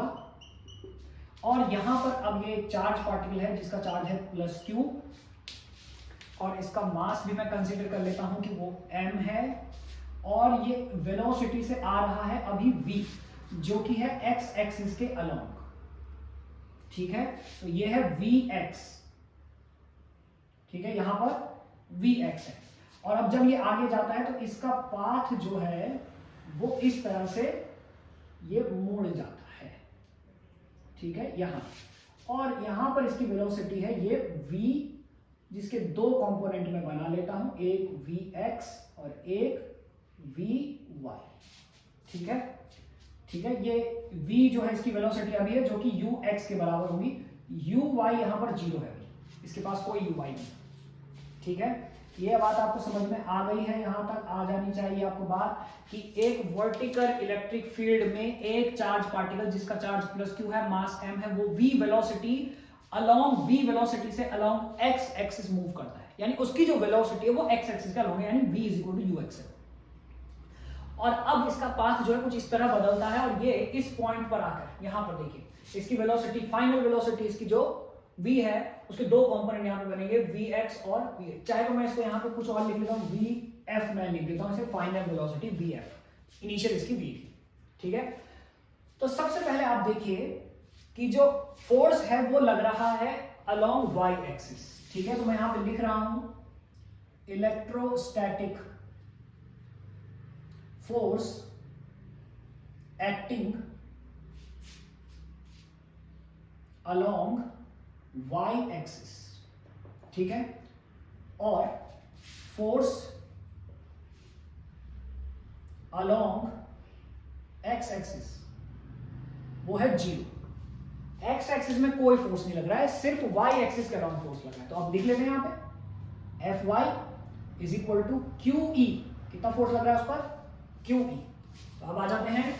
और यहां पर अब ये चार्ज पार्टिकल है जिसका चार्ज है +q, और इसका मास भी मैं कंसीडर कर लेता हूं कि वो m है, और ये वेलोसिटी से आ रहा है अभी v, जो कि है x एक्सिस के अलोंग, ठीक है। तो ये है vx, ठीक है, यहां पर vx है। और अब जब ये आगे जाता है तो इसका पाथ जो है वो इस तरह से ये मुड़ जाता है, ठीक है, यहां। और यहां पर इसकी वेलोसिटी है ये v, जिसके दो कंपोनेंट में बना लेता हूं, एक vx और एक vy, ठीक है, ठीक है। ये v जो है इसकी वेलोसिटी अभी है जो कि ux के बराबर होगी। uy यहां पर 0 है, इसके पास कोई uy नहीं, ठीक है। ये बात आपको समझ में आ गई है, यहां तक आ जानी चाहिए आपको बात कि एक वर्टिकल इलेक्ट्रिक फील्ड में एक चार्ज पार्टिकल जिसका चार्ज +q है, मास m है, वो v वेलोसिटी से अलोंग x एक्सिस मूव करता है, यानी उसकी जो वेलोसिटी है वो x एक्सिस के अलोंग है, यानी v = ux है। और अब इसका पाथ जो है कुछ इस तरह बदलता है, और ये इस पॉइंट पर आकर यहां पर देखिए, इसकी वेलोसिटी, फाइनल वेलोसिटी इसकी जो v है उसके दो कंपोनेंट यहां पे बनेंगे, vx और vx। चाहे तो मैं इसको यहां पे कुछ और लिख लेता हूं, vf मैं लिख देता हूं इसे, फाइनल वेलोसिटी vf, इनिशियल इसकी v थी, ठीक है। तो सबसे पहले आप देखिए कि जो फोर्स है वो लग रहा है अलोंग y एक्सिस, ठीक है। तो मैं यहां पे लिख रहा हूं electrostatic force acting along y axis, ठीक है, और फोर्स अलोंग x एक्सिस वो है 0। x एक्सिस में कोई फोर्स नहीं लग रहा है, सिर्फ y एक्सिस के अराउंड फोर्स लग रहा है। तो अब लिख लेते हैं यहां पे Fy = QE, कितना फोर्स लग रहा है उस पर, QE। तो अब आ जाते हैं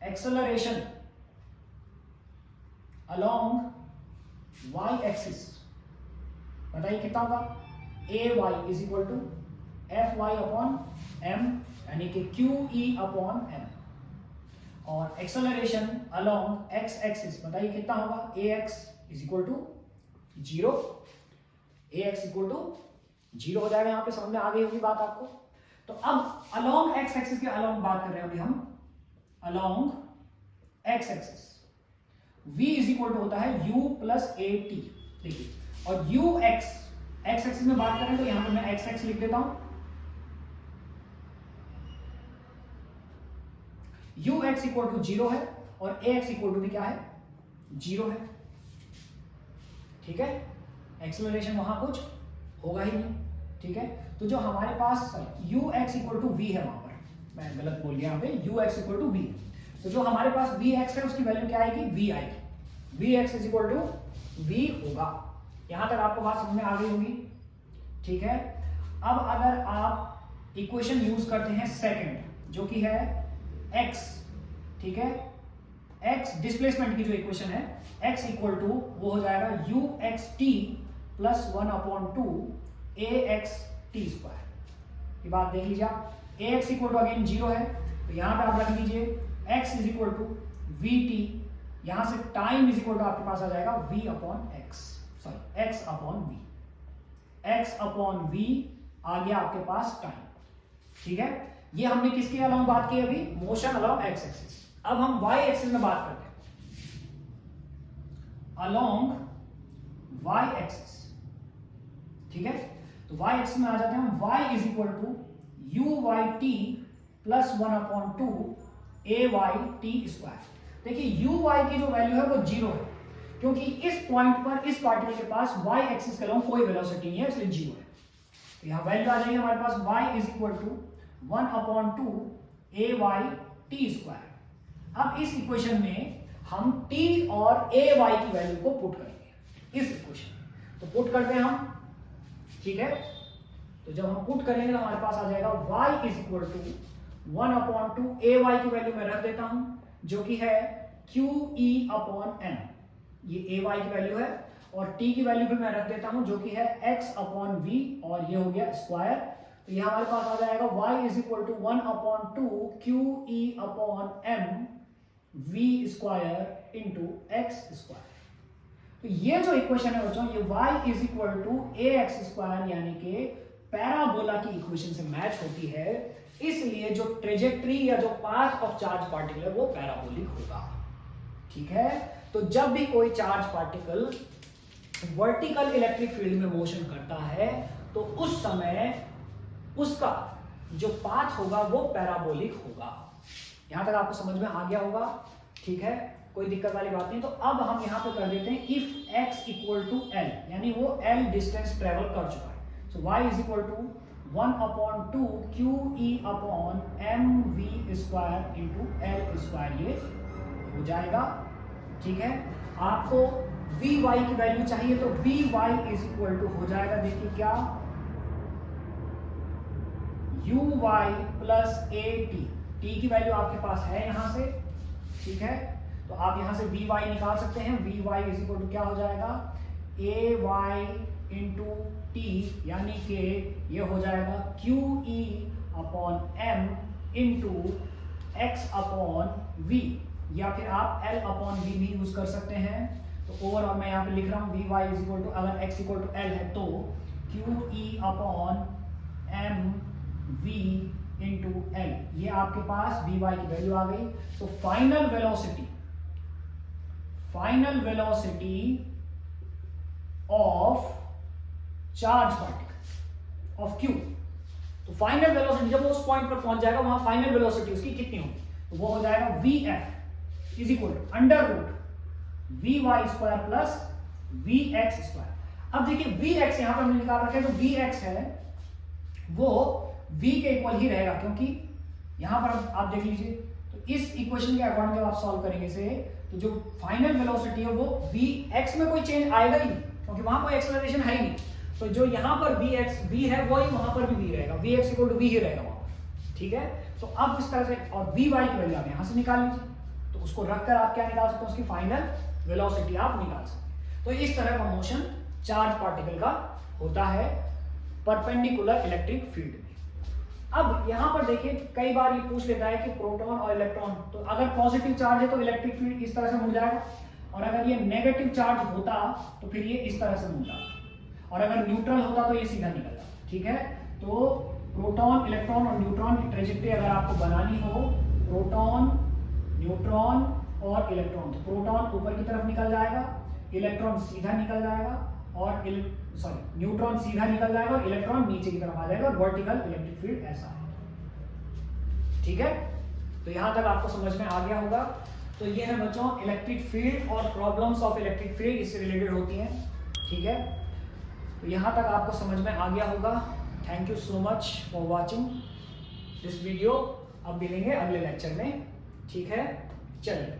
एक्सेलरेशन अलोंग y एक्सिस, बताइए कितना होगा, Ay = Fy/m, यानी कि QE/m। और एक्सेलरेशन अलोंग x एक्सिस, बताइए कितना होगा, Ax = 0, Ax = 0 हो जाएगा। यहां पे समझ में आ गई होगी बात आपको। तो अब अलोंग x एक्सिस के अलोंग बात कर रहे हैं अभी हम, अलोंग x एक्सिस v = होता है u + at, देखिए, और ux x एक्सिस में बात करें तो यहां पर मैं x लिख देता हूं, ux = 0 है और ax = भी क्या है, 0 है, ठीक है। एक्सेलरेशन वहां कुछ होगा ही नहीं, ठीक है। तो जो हमारे पास ux = v है, वहां पर मैं गलत बोल गया, यहां पे ux = v है। तो जो हमारे पास vx है उसकी वैल्यू क्या आएगी, v आएगी, vx = v होगा। यहां तक आपको बात समझ में आ गई होगी, ठीक है। अब अगर आप इक्वेशन यूज करते हैं सेकंड, जो कि है x, ठीक है, x डिस्प्लेसमेंट की जो इक्वेशन है, x = वो हो जाएगा uxt + 1/2 axt²। ये बात देख लीजिए आप, ax = अगेन 0 है, तो यहां पे आप रख लीजिए x = vt, यहां से टाइम = आपके पास आ जाएगा v/x, सॉरी x/v, x/v आ गया आपके पास टाइम, ठीक है। ये हमने किसके अलोंग बात की अभी, मोशन अलोंग x एक्सिस। अब हम y एक्सिस में बात करते हैं, अलोंग y एक्सिस, ठीक है। तो y एक्सिस में आ जाते हैं हम, y is equal to u y t plus 1/2 a y t square. देखिए यू वाई की जो वैल्यू है वो 0 है, क्योंकि इस पॉइंट पर इस पार्टिकल के पास y एक्सिस के अलोंग कोई वेलोसिटी नहीं है, इसलिए 0 है। तो यहां वैल्यू आ जाएगी हमारे पास y is equal to 1/2 a y t square. अब इस इक्वेशन में हम t और ए वाई की वैल्यू को पुट करेंगे इस इक्वेशन में। तो पुट करते हैं हम, ठीक है। तो जब हम पुट करेंगे तो हमारे पास आ जाएगा y is equal to 1/2 a y की वैल्यू मैं रख देता हूं, जो कि है QE/n, ये ए वाई की वैल्यू है, और t की वैल्यू भी मैं रख देता हूं जो कि है x/v, और ये हो गया स्क्वायर। तो यहां हमारे पास आ जाएगा y is equal to 1/2 QE/m v square into x square. तो ये जो इक्वेशन है बच्चों, ये y is equal to ax square यानी कि पैराबोला की इक्वेशन से मैच होती है, इसलिए जो ट्रेजेक्ट्री या जो पाथ ऑफ चार्ज पार्टिकल है वो पैराबोलिक होगा, ठीक है। तो जब भी कोई charge particle vertical electric field में मोशन करता है तो उस समय उसका जो पाथ होगा वो पैराबोलिक होगा। यहां तक आपको समझ में आ गया होगा, ठीक है, कोई दिक्कत वाली बात नहीं। तो अब हम यहां पे कर देते हैं if x equal to l, यानी वो l डिस्टेंस ट्रेवल कर चुका है। So y is equal to 1/2 QE/mv square into l square, ये हो जाएगा, ठीक है। आपको vy की वैल्यू चाहिए तो vy इज इक्वल टू हो जाएगा, देखिए क्या, uy प्लस at, t की वैल्यू आपके पास है यहां से, ठीक है। तो आप यहां से vy निकाल सकते हैं, vy इज इक्वल टू क्या हो जाएगा, ay इंटू टी, यानी कि ये हो जाएगा QE/m इंटू x/v, या फिर आप l/v भी यूज कर सकते हैं। तो ओवरऑल मैं यहाँ पे लिख रहा हूँ vy इज इक्वल टू, अगर x इक्वल टू l है तो QE/mv इंटू l, ये आपके पास vy की वैल्यू आ गई। तो final velocity of charge particle of Q, तो फाइनल वेलोसिटी जब वो उस पॉइंट पर पहुंच जाएगा वहां फाइनल वेलोसिटी उसकी कितनी होगी, तो वो हो जाएगा vf is equal to under root vy square plus vx square. अब देखिए vx यहां पर हमने निकाल रखा है, जो vx है वो v के इक्वल ही रहेगा, क्योंकि यहां पर आप देख लीजिए, तो इस इक्वेशन के अकॉर्डिंग जब आप सॉल्व करेंगे इसे, तो जो फाइनल वेलोसिटी है वो vx में कोई चेंज आएगा ही नहीं, क्योंकि वहां कोई एक्सेलरेशन है ही नहीं। तो जो यहां पर v है वही वहां पर भी v रहेगा, vx इक्वल टू v ही रहेगा वहां पर, ठीक है। तो अब इस तरह से, और vy की वैल्यू आप यहां से निकाल लीजिए, तो उसको रखकर आप क्या निकाल सकते हैं, उसकी फाइनल वेलोसिटी आप निकाल सकते हैं। तो इस तरह का मोशन चार्ज पार्टिकल का होता है परपेंडिकुलर इलेक्ट्रिक फील्ड में। अब यहां पर देखिए कई बार ये पूछ लेता है कि प्रोटॉन और इलेक्ट्रॉन, तो अगर पॉजिटिव चार्ज है तो इलेक्ट्रिक फील्ड इस तरह से मुड़ जाएगा, और अगर ये नेगेटिव चार्ज होता तो फिर ये इस तरह से मुड़ जाता, और अगर न्यूट्रल होता तो ये सीधा निकल जाता, ठीक है। तो प्रोटॉन, इलेक्ट्रॉन और न्यूट्रॉन की ट्रेजेक्टरी अगर आपको बनानी हो, प्रोटॉन, न्यूट्रॉन और इलेक्ट्रॉन, तो प्रोटॉन ऊपर की तरफ निकल जाएगा, इलेक्ट्रॉन सीधा निकल जाएगा, और न्यूट्रॉन सीधा निकल जाएगा और इलेक्ट्रॉन नीचे की तरफ आ जाएगा, और वर्टिकल इलेक्ट्रिक फील्ड ऐसा है, ठीक है। तो यहां तक आपको समझ में आ गया होगा। तो ये है बच्चों इलेक्ट्रिक फील्ड और प्रॉब्लम्स ऑफ इलेक्ट्रिक फील्ड, इससे रिलेटेड होती हैं, ठीक है। तो यहां तक आपको समझ में आ गया होगा। Thank you so much for watching this video. अब मिलेंगे अगले लेक्चर में, ठीक है, चलिए।